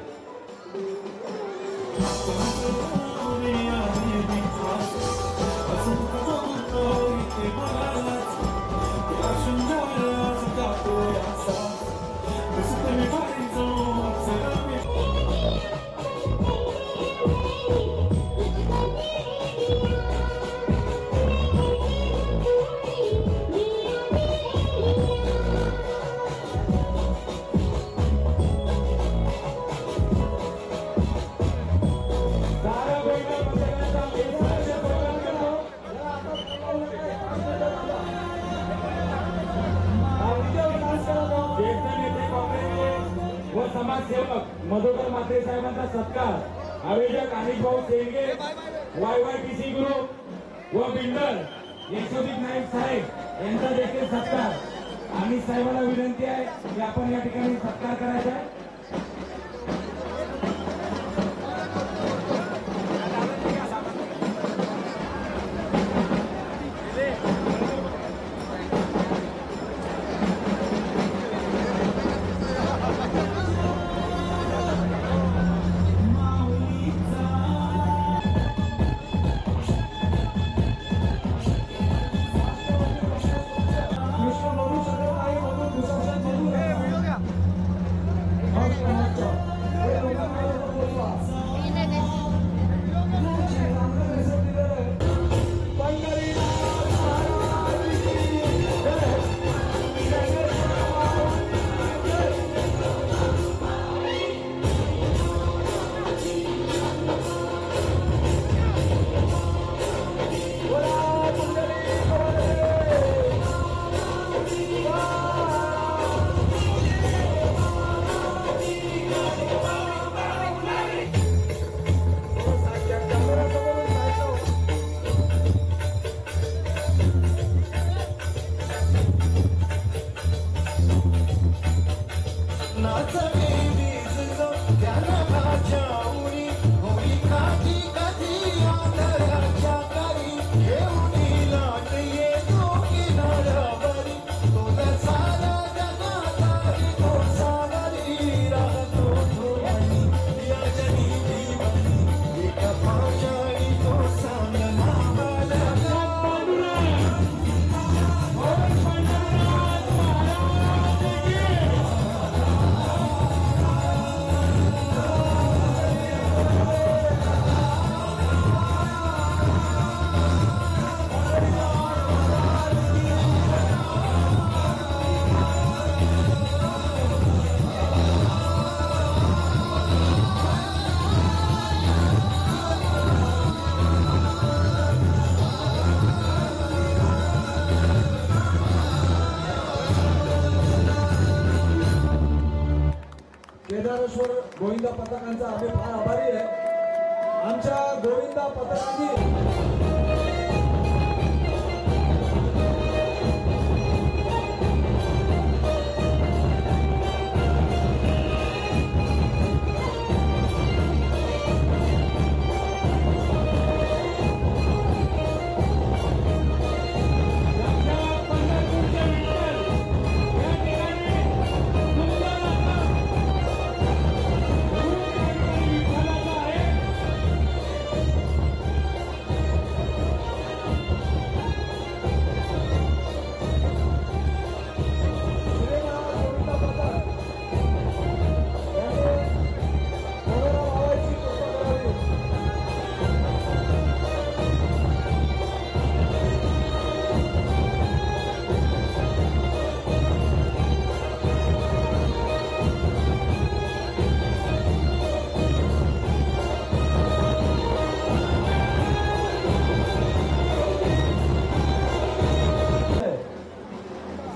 ज्येष्ठ नेते काँग्रेसचे व समाजसेवक मधुकर म्हात्रे साहेबांचा सत्कार आयोजक अनिश भाऊ शेळगे, YYTC ग्रुप व बिल्डर यशोदीप नाईक साहेब यांचा देखील सत्कार. अनिश साहेबांना विनंती आहे की आपण या ठिकाणी सत्कार करायचा आहे. कृष्ण बोलू शकत नाही म्हणून दुसरा बोलू नका. केदारेश्वर गोविंदा पथकांचा आम्ही फार आभारी आहे. आमच्या गोविंदा पथकांनी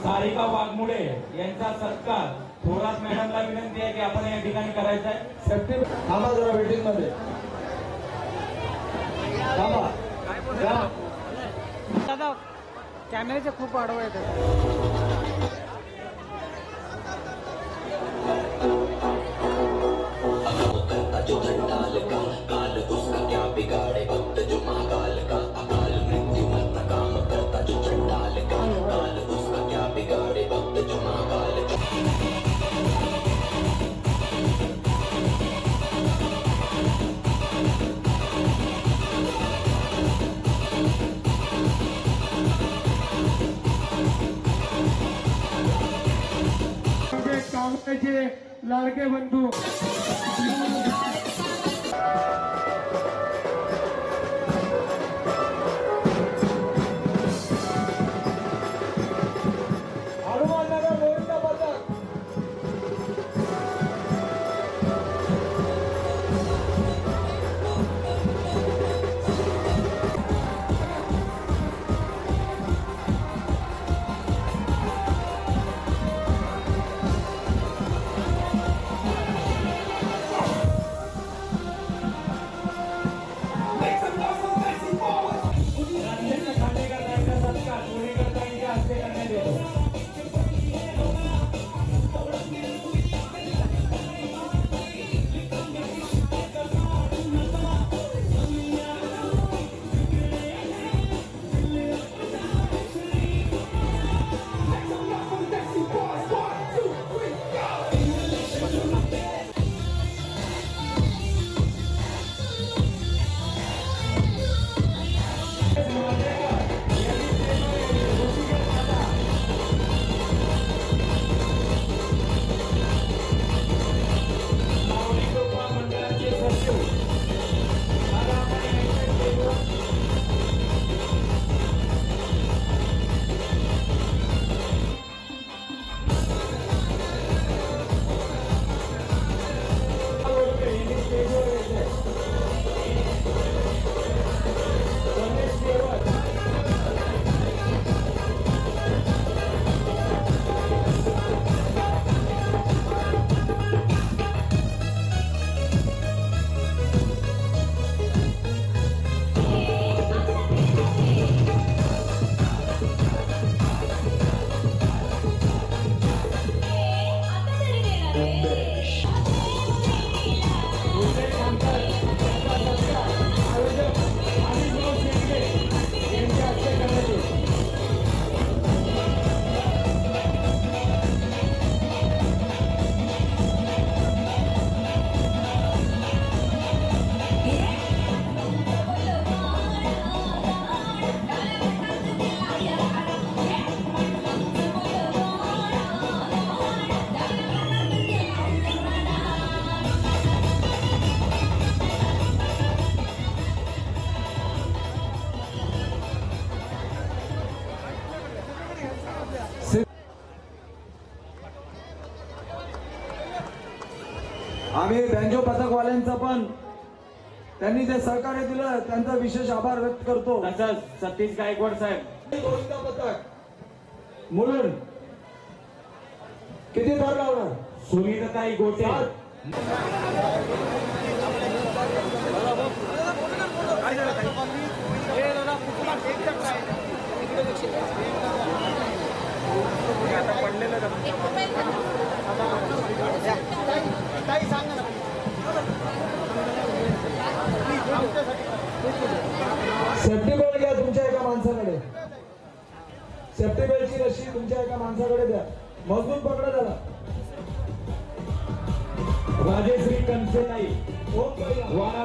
सारिका वाघमुळे यांचा सत्कार थोरात मॅडमला विनंती आहे की आपण या ठिकाणी करायचा आहे. सेफ्टी थांबा जरा वेटिंग मध्ये थांबा. दादा कॅमेऱ्याचे खूप आडवं येतात. काँग्रेसचे लाडके बंधू हनुमाननगर गोविंद पथक राजेंद्र खांडेकर यांचा सत्कार पुणेकरता यांच्या हस्ते करण्यात येतो. मंडळाचे सचिव आम्ही बँजो पथकवाल्यांचा पण त्यांनी जे सहकार्य दिलं त्यांचा विशेष आभार व्यक्त करतो. तसंच सतीश गायकवाड साहेब गोविंद पथक मुलुंड किती दर लावणार? सुनीताताई गोटे सेफ्टी बेल्ट घ्या तुमच्या एका माणसाकडे. सेफ्टी बेल्टची रशी तुमच्या एका माणसाकडे द्या. मजबूत पकडा त्याला. राजेश्री कंसेताई ओम पहिला. वाणा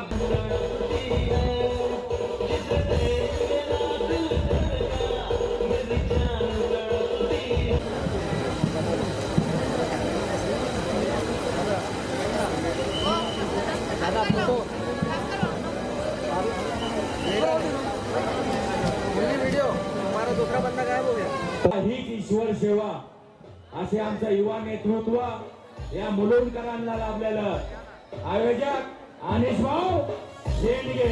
हीच ईश्वर सेवा असे आमचं युवा नेतृत्व या मुलुंडकरांना लाभलेलं. आयोजक अनिश भाऊ शेंडगे.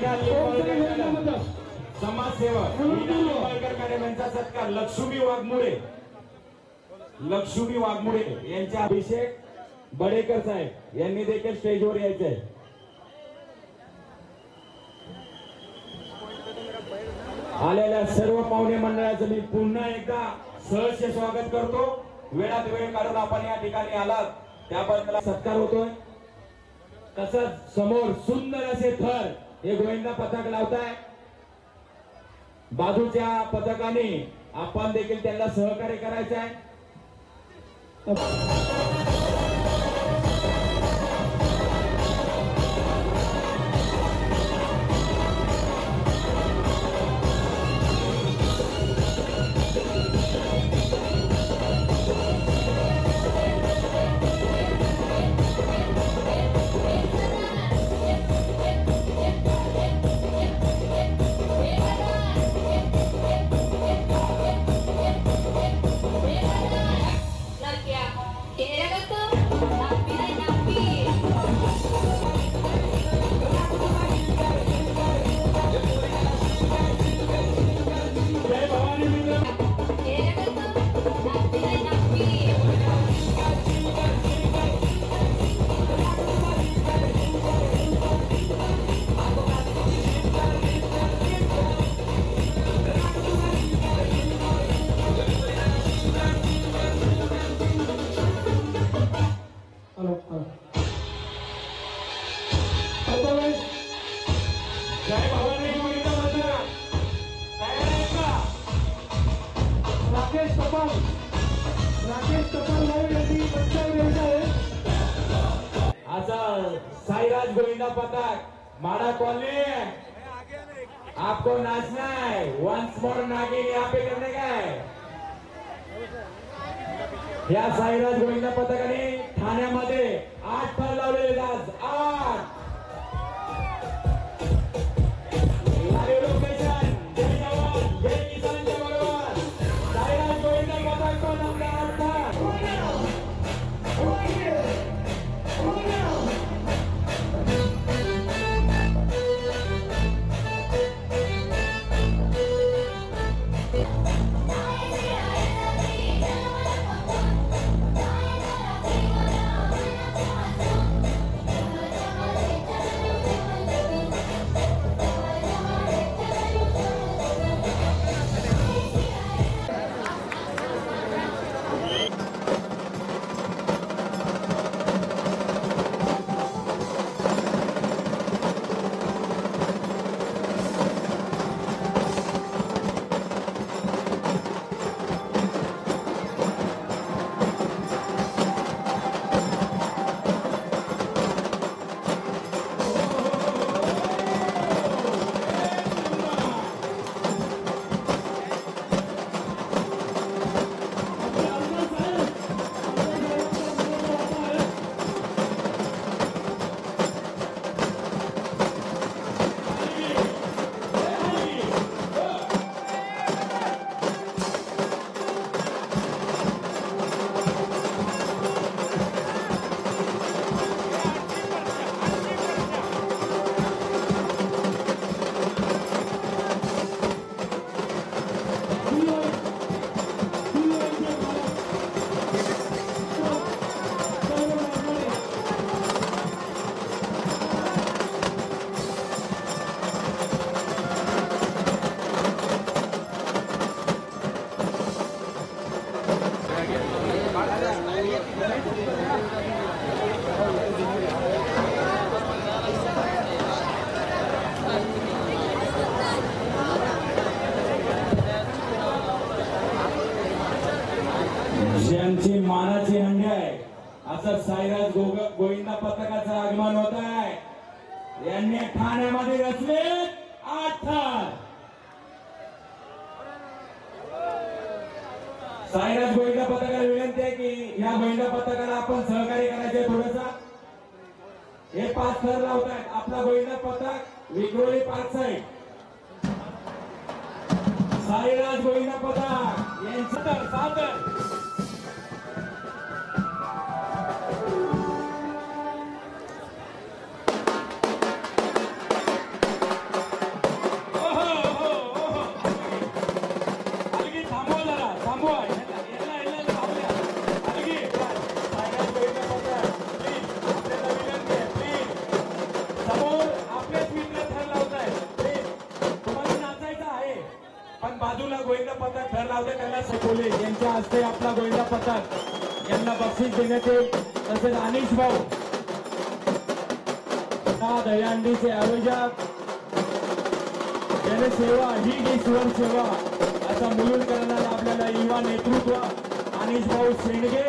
मीना लिंबाळकर समाजसेवक मीना लिंबाळकर मॅडम यांचा सत्कार लक्ष्मी वाघमुडे यांच्या अभिषेक बडेकर साहेब यांनी देखील स्टेजवर यायचंय. आलेल्या सर्व पाहुणे मंडळाचं मी पुन्हा एकदा सहर्ष स्वागत करतो. वेळात वेळ काढून आपण या ठिकाणी आलात त्याबद्दल सत्कार होतोय. तसंच समोर सुंदर असे थर हे गोविंदा पथक लावताय. बाजूच्या पथकाने आपण देखील त्यांना सहकार्य करायचं आहे. साईराज गोविंदा पथक माड़ा कॉलोनी आपको नाचना है. वंस मोर नागिन यहाँ पे करने का है. या साईराज गोविंदा पथकाने ठाण्यामध्ये 8 थर लावलेले आज 8 लोकेशन. जय जवान जय किसान जय भगवान. साईराज गोविंदा पथक को नंबर 8 था. ज्यांची मानाची हंडी आहे असं साईराज गोविंदा पथकाचं आगमन होत आहे. यांनी ठाण्यामध्ये रचले 8 थर. साईराज गोविंदा पथकाला विनंती आहे की या गोविंदा पथकाला आपण सहकार्य करायचे. थोडंसं हे 5 थर लावतायत. आपला गोविंदा पथक विक्रोळी पार्क साईड. साईराज गोविंदा पथक यांचं सादर पोलीस यांच्या हस्ते आपला गोविंदा पथक यांना बक्षीस देण्यात येईल. तसेच अनिश भाऊ दहीहंडीचे आयोजक जनसेवा ही ईश्वर सेवा असा मुलुंडकरांना आपल्याला युवा नेतृत्व अनिश भाऊ शेंडगे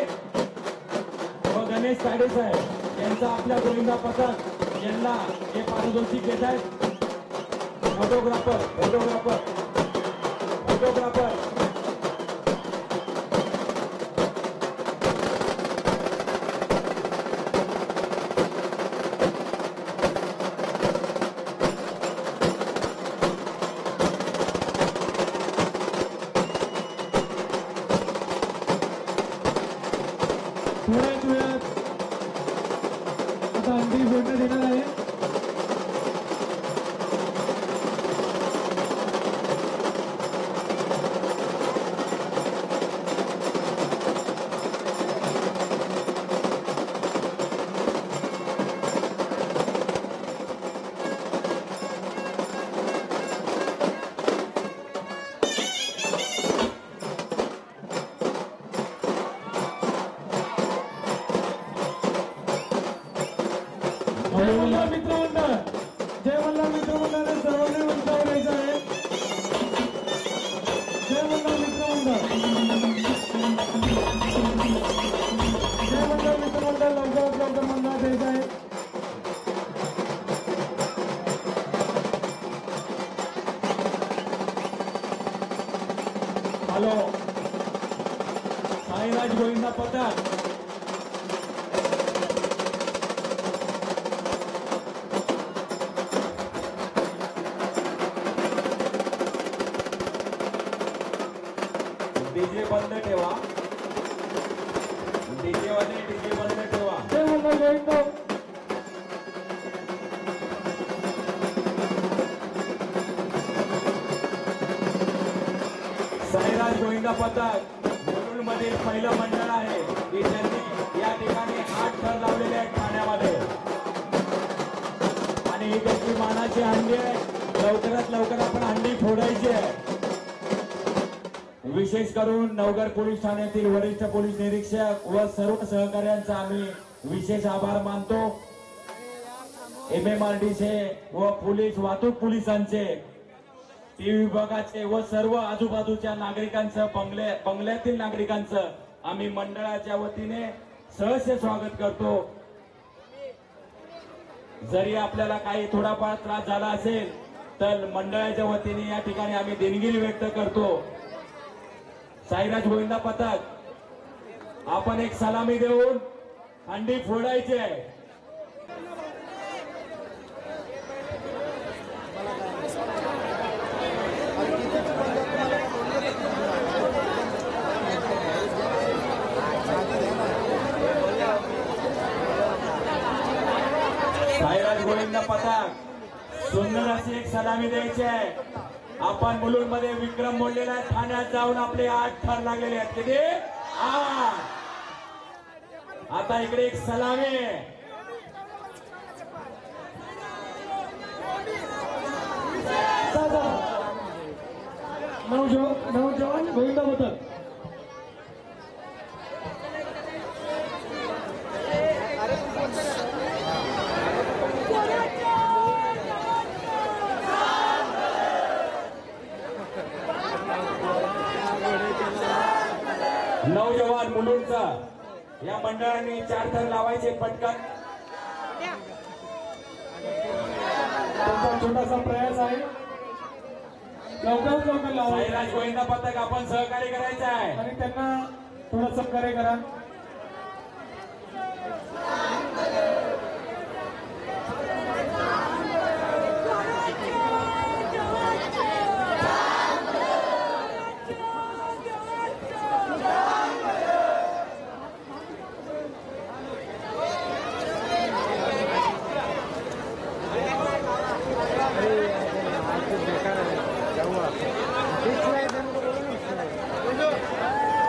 व गणेश ताडे साहेब यांचा आपल्या गोविंदा पथक यांना हे पारितोषिक देत आहेत. फोटोग्राफर थोड्याच वेळात आता अंडी फोडण्यात येणार आहे. जय मल्हार मित्रमंडळ, जय मल्हार मित्रमंडळाने सर्वांनी मंचावर यायचं आहे. जय मल्हार मित्रमंडळ, जय मल्हार मित्रमंडळ लवकरात लवकर मंडळात यायचं आहे. हॅलो साईराज गोविंदा पथक डीजे बंद ठेवा. डीजे बंद ठेवा. जय मल्हार गोविंदा. साईराज गोविंदा पथक मुलुंडमधील पहिलं मंडळ आहे की त्यांनी या ठिकाणी 8 थर लावलेले आहेत ठाण्यामध्ये आणि ही त्यांची मानाची हंडी आहे. लवकरात लवकर आपण हंडी फोडायची आहे. विशेष करून नवघर पोलीस ठाण्यातील वरिष्ठ पोलीस निरीक्षक व सर्व सहकार्यांचा आम्ही विशेष आभार मानतो. MMRDचे व पोलीस वाहतूक पोलिसांचे टी विभागाचे व सर्व आजूबाजूच्या नागरिकांचं बंगल्यातील नागरिकांचं आम्ही मंडळाच्या वतीने सहर्ष स्वागत करतो. जरी आपल्याला काही थोडाफार त्रास झाला असेल तर मंडळाच्या वतीने या ठिकाणी आम्ही दिलगिरी व्यक्त करतो. साईराज गोविंदा पथक आपण एक सलामी देऊन हंडी फोडायची आहे. साईराज गोविंदा पथक सुंदर अशी एक सलामी द्यायची आहे. आपण मुलुंडमध्ये विक्रम मोडलेला आहे. ठाण्यात जाऊन आपले 8 थर लागलेले आहेत. किती? 8. आता इकडे एक सलामी नवजवान गोविंदा पथक. नवजवान मुलुंडचा या मंडळाने 4 थर लावायचे पटकन. त्यांचा छोटासा प्रयास आहे. लवकरात लवकर लावा साईराज गोविंदा पथक आपण सहकार्य करायचं आहे. आणि त्यांना थोडं सहकार्य करा.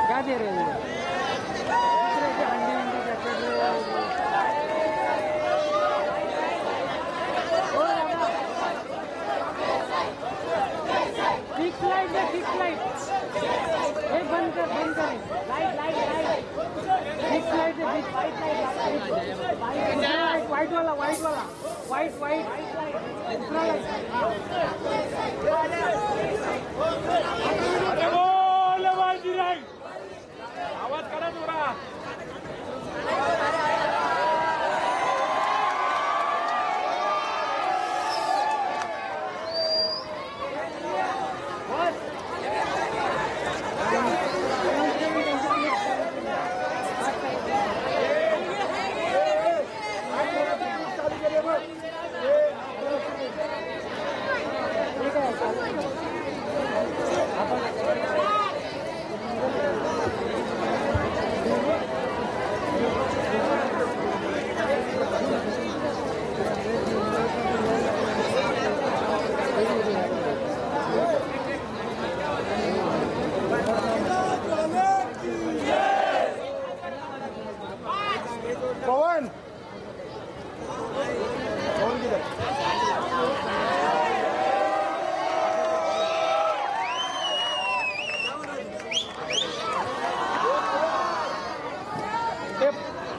क्या दे रहे हैं फिक्स लाइट एक बंद कर व्हाईट वाला व्हाईट आवाज करा थोडा.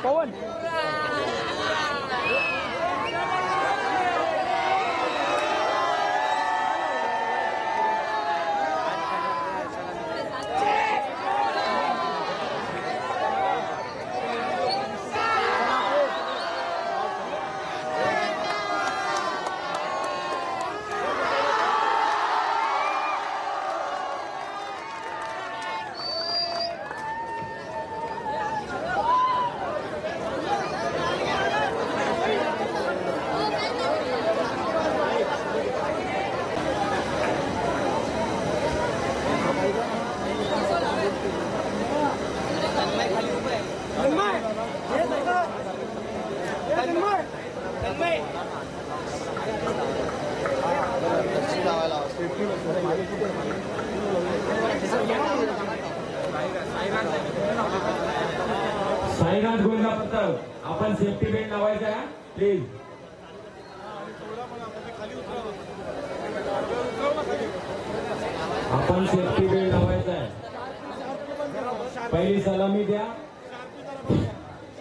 पवन साईनाथ गोविंदा पथक आपण सेफ्टी बेल्ट लावायचा आहे प्लीज. आपण सेफ्टी बेल्ट लावायचा आहे. पहिली सलामी द्या.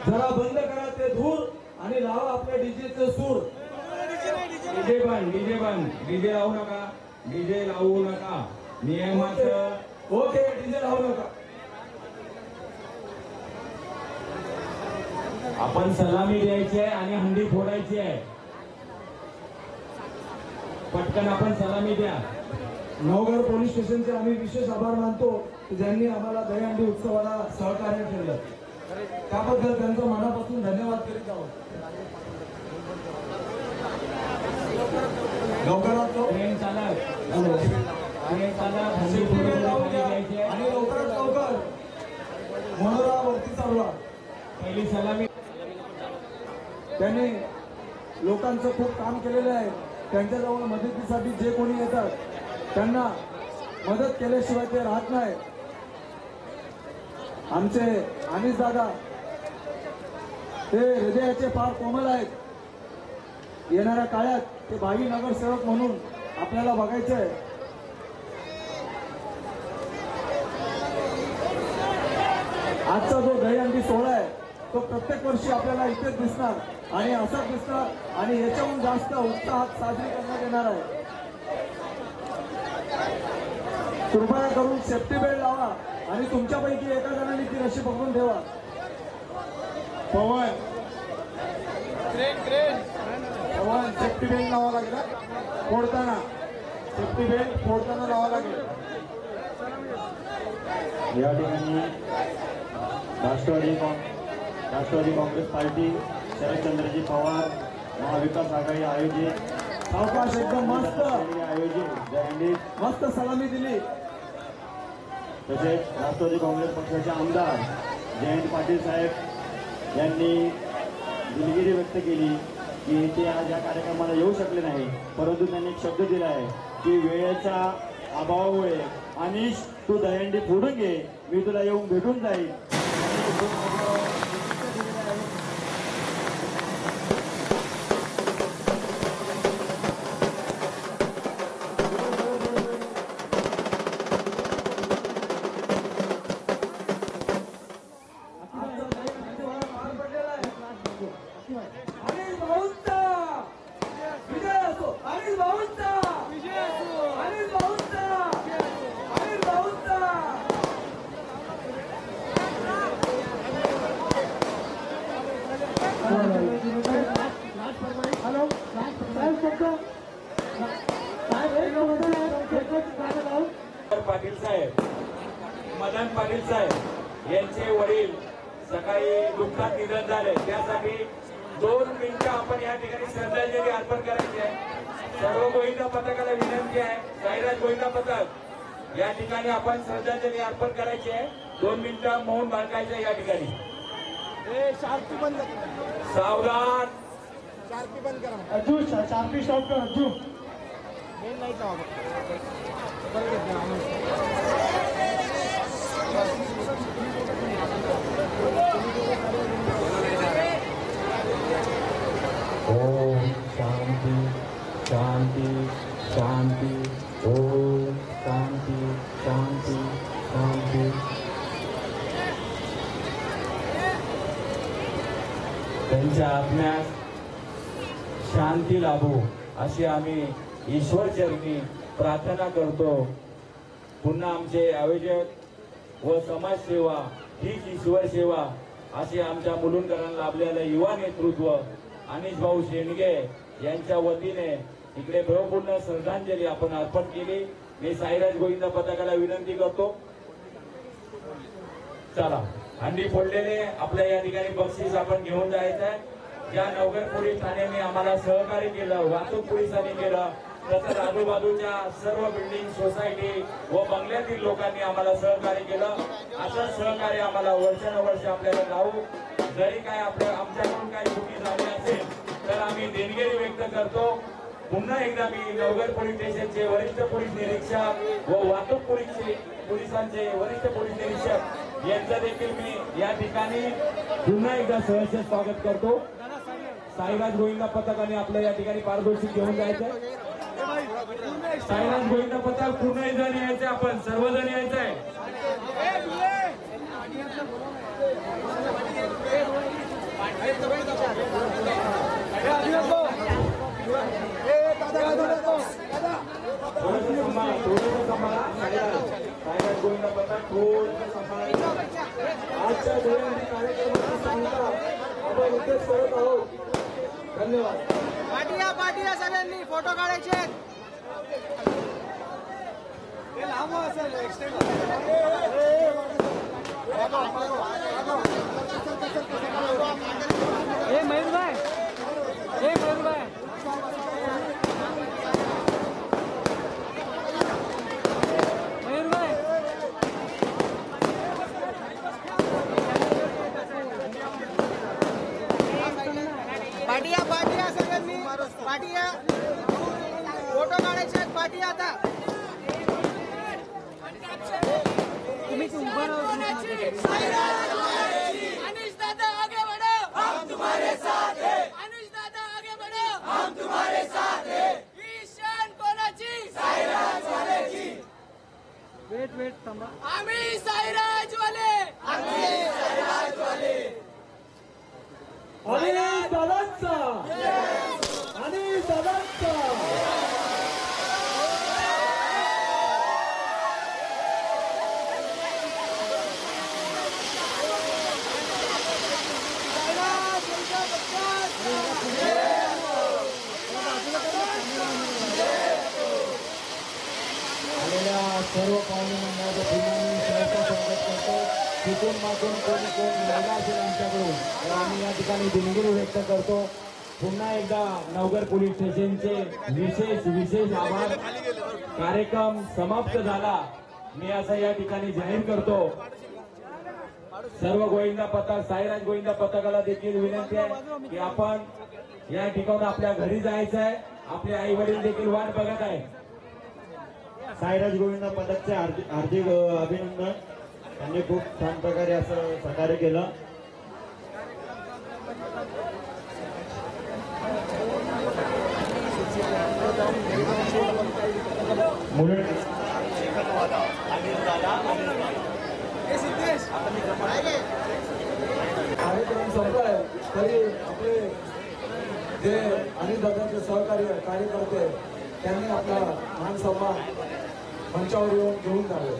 जरा बंद करा ते धूर आणि लावा आपल्या डीजेचं सूर. डीजे लावू नका. डीजे लावू नका. नियमाचं. ओके डीजे लावू नका. आपण सलामी द्यायची आहे आणि हंडी फोडायची आहे. पटकन आपण सलामी द्या. नवगड पोलीस स्टेशनचे आम्ही विशेष आभार मानतो की ज्यांनी आम्हाला दहीहंडी उत्सवाला सहकार्य केलं. त्याबद्दल त्यांचं मनापासून धन्यवाद करीत आहोत. लवकरात ट्रेन चालक हंडी लवकर लावून द्या द्यायची आहे. आणि लवकरात लवकर मनोरा वरती चालवा. पहिली सलामी. त्यांनी लोकांचं खूप काम केलेलं आहे. त्यांच्याजवळ मदतीसाठी जे कोणी येतात त्यांना मदत केल्याशिवाय ते राहत नाही. आमचे अनिस दादा ते हृदयाचे फार कोमल आहेत. येणाऱ्या काळात ते भावी नगरसेवक म्हणून आपल्याला बघायचे आहे. आजचा जो दहीहंडी सोहळा आहे तो प्रत्येक वर्षी आपल्याला इथेच दिसणार आणि असाच दिसणार आणि याच्याहून जास्त उत्साहात साजरी करण्यात येणार आहे. कृपया करून सेफ्टी बेल्ट लावा आणि तुमच्यापैकी एका जणांनी ती रशी पकडून ठेवा. पवन सेफ्टी बेल्ट लावा लागेल. फोडताना सेफ्टी बेल्ट फोडताना लावा लागेल. या ठिकाणी राष्ट्रवादी काँग्रेस पार्टी शरदचंद्रजी पवार महाविकास आघाडी आयोजित सावकाश एकदम मस्त आयोजित जयंती मस्त सलामी दिली. तसेच राष्ट्रवादी काँग्रेस पक्षाचे आमदार जयंत पाटील साहेब यांनी दिलगिरी व्यक्त केली की ते आज या कार्यक्रमाला येऊ शकले नाही, परंतु त्यांनी एक शब्द दिला आहे की वेळेच्या अभावामुळे अनिश तू दहीहंडी फोडून घे, मी तुला येऊन भेटून जाईल. पाटील साहेब, मदन पाटील साहेब यांचे वडील सकाळी दुःखात निधन झाले. त्यासाठी 2 मिनिटं आपण या ठिकाणी श्रद्धांजली अर्पण करायची आहे. सर्व गोविंदा पथकाला विनंती आहे, साईराज गोविंदा पथक या ठिकाणी आपण श्रद्धांजली अर्पण करायची आहे. 2 मिनिटं मौन बाळगायचं या ठिकाणी. सावधान. अजू शार्पी स्टॉप कर अजू. ओम शांति शांति शांति. ओम शांति शांति शांति. त्यांच्या आत्म्यास शांती लाभो अशी आम्ही ईश्वर चरणी प्रार्थना करतो. पुन्हा आमचे आयोजक व समाजसेवा हीच ईश्वर सेवा असे आमच्या मुलुंडकरांना लाभलेलं युवा नेतृत्व अनिश भाऊ शेंडगे यांच्या वतीने इकडे भावपूर्ण श्रद्धांजली आपण अर्पण केली. मी साईराज गोविंदा पथकाला विनंती करतो. चला, हंडी फोडलेले आपल्या या ठिकाणी बक्षीस आपण घेऊन जायचं आहे. ज्या नवघर पोलीस ठाण्याने आम्हाला सहकार्य केलं, वाहतूक पोलिसांनी केलं, तसंच आजूबाजूच्या सर्व बिल्डिंग सोसायटी व बंगल्यातील लोकांनी आम्हाला सहकार्य केलं. असं सहकार्य आम्हाला वर्षानुवर्ष आपल्याला राहू. जरी काय आमच्याकडून काही चुकी झाली असेल तर आम्ही देणगी व्यक्त करतो. पुन्हा एकदा मी नवघर पोलीस स्टेशनचे वरिष्ठ पोलीस निरीक्षक व वाहतूक पोलिसांचे वरिष्ठ पोलीस निरीक्षक यांचं देखील मी या ठिकाणी पुन्हा एकदा सहर्ष स्वागत करतो. साईराज गोविंदा पथकाने आपल्या या ठिकाणी पारितोषिक घेऊन जायचंय. साईराज गोविंदा पथक पूर्ण जण यायचंय, आपण सर्वजण यायचंय. साईराज गोविंदा पथक थोडं सांभाळा. आजच्या दहीहंडी कार्यक्रमाची सांगता आपण इथेच करत आहोत. धन्यवाद. पाठीया सगळ्यांनी फोटो काढायचे. ए मयूर भाई, ए मयूर भाई, मयूर भाई. पाठीया सगळ्यांनी पाठीया फोटो काढायचे. पाठीया आता तुम्ही उभं राहून अनिश दादा आगे बढ़ो, हम तुम्हारे साथ हैं. अनिश दादा आगे बढ़ो, हम तुम्हारे साथ हैं. ही शान कोणाची? साईराज वालेची. वेट थांबा. आम्ही साईराज वाले, आम्ही साईराज वाले. आणि दादांचा आणि दादांचा आलेल्या सर्व पाहुणे मंडळाचं पुन्हा मी सहर्ष स्वागत करतो. तिथून मागून कोण महिला असेल आमच्याकडून तर आम्ही या ठिकाणी दिलगिरी व्यक्त करतो. पुन्हा एकदा नवघर पोलीस स्टेशनचे विशेष आभार. कार्यक्रम समाप्त झाला मी असं या ठिकाणी जाहीर करतो. सर्व गोविंदा पथक साईराज गोविंदा पथकाला देखील विनंती आहे की आपण या ठिकाणी आपल्या घरी जायचं आहे. आपले आई वडील देखील वाट बघत आहे. साईराज गोविंदा पथकचे हार्दिक अभिनंदन. त्यांनी खूप छान प्रकारे असं सहकार्य केलं. मुलं कार्यक्रम संपलाय तरी आपले जे अनिल दादांचे सहकार्य कार्यकर्ते त्यांनी आपला मान सन्मान मंचावर येऊन घेऊन जावे.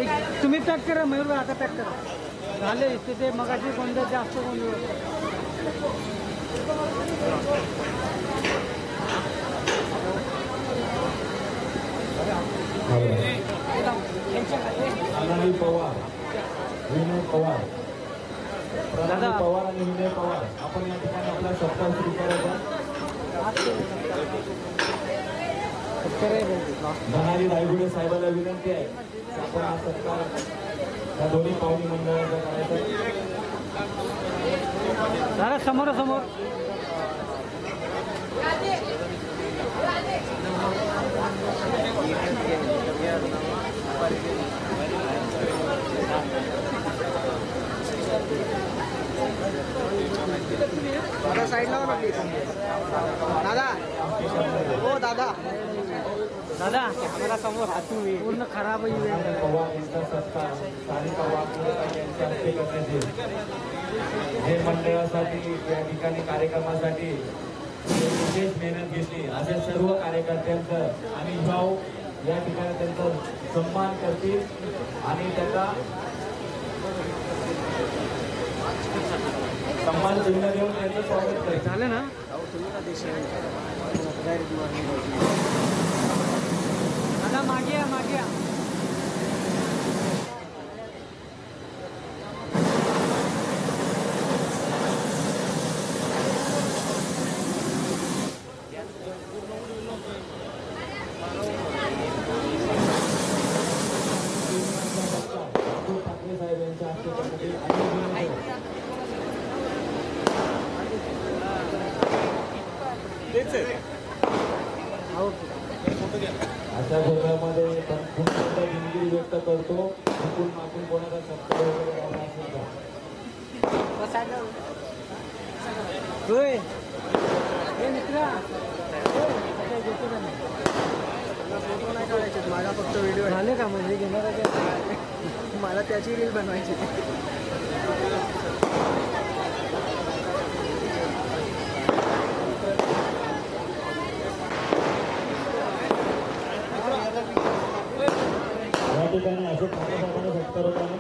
एक तुम्ही पॅक करा मयूर भाई, आता पॅक करा. झाले तिथे मगाशी कोणत्या जास्त गोंधळ अनाली पवार, विनय पवार, प्रणाली पवार आणि विनय पवार आपण या ठिकाणी आपला सत्कार स्वीकारायचा. धनारी रायगुडे साहेबांना विनंती आहे की आपण हा सत्कार या दोन्ही पाहुणी मंडळाचा करायचा. जरा समोर दादा साईड लावा ना प्लीज. दादा हो दादा कॅमेरा समोर पूर्ण खराब पवार यांचा सत्कार सारिका वाघमोडे यांच्या हस्ते करण्यात येईल. जे मंडळासाठी या ठिकाणी कार्यक्रमासाठी विशेष मेहनत घेतली अशा सर्व कार्यकर्त्यांचं आणि भाऊ या ठिकाणी त्यांचा सन्मान करतील आणि त्यांना सन्मान चिन्ह देऊन त्यांचं स्वागत करतील. झालं ना. दादा मागे या. ठाकरे साहेब यांच्या हस्ते करण्यात येईल. अशा गोष्टीमध्ये खूप मोठा दिलगिरी व्यक्त करतो. चुकून मागून कोणाचा सत्कार वगैरे झाला असेल तर माझा फक्त व्हिडिओ झाले का म्हणजे घेणार मला त्याची रील बनवायची. या ठिकाणी अशोक ठाकरे साहेबांना सत्कार होत आहे.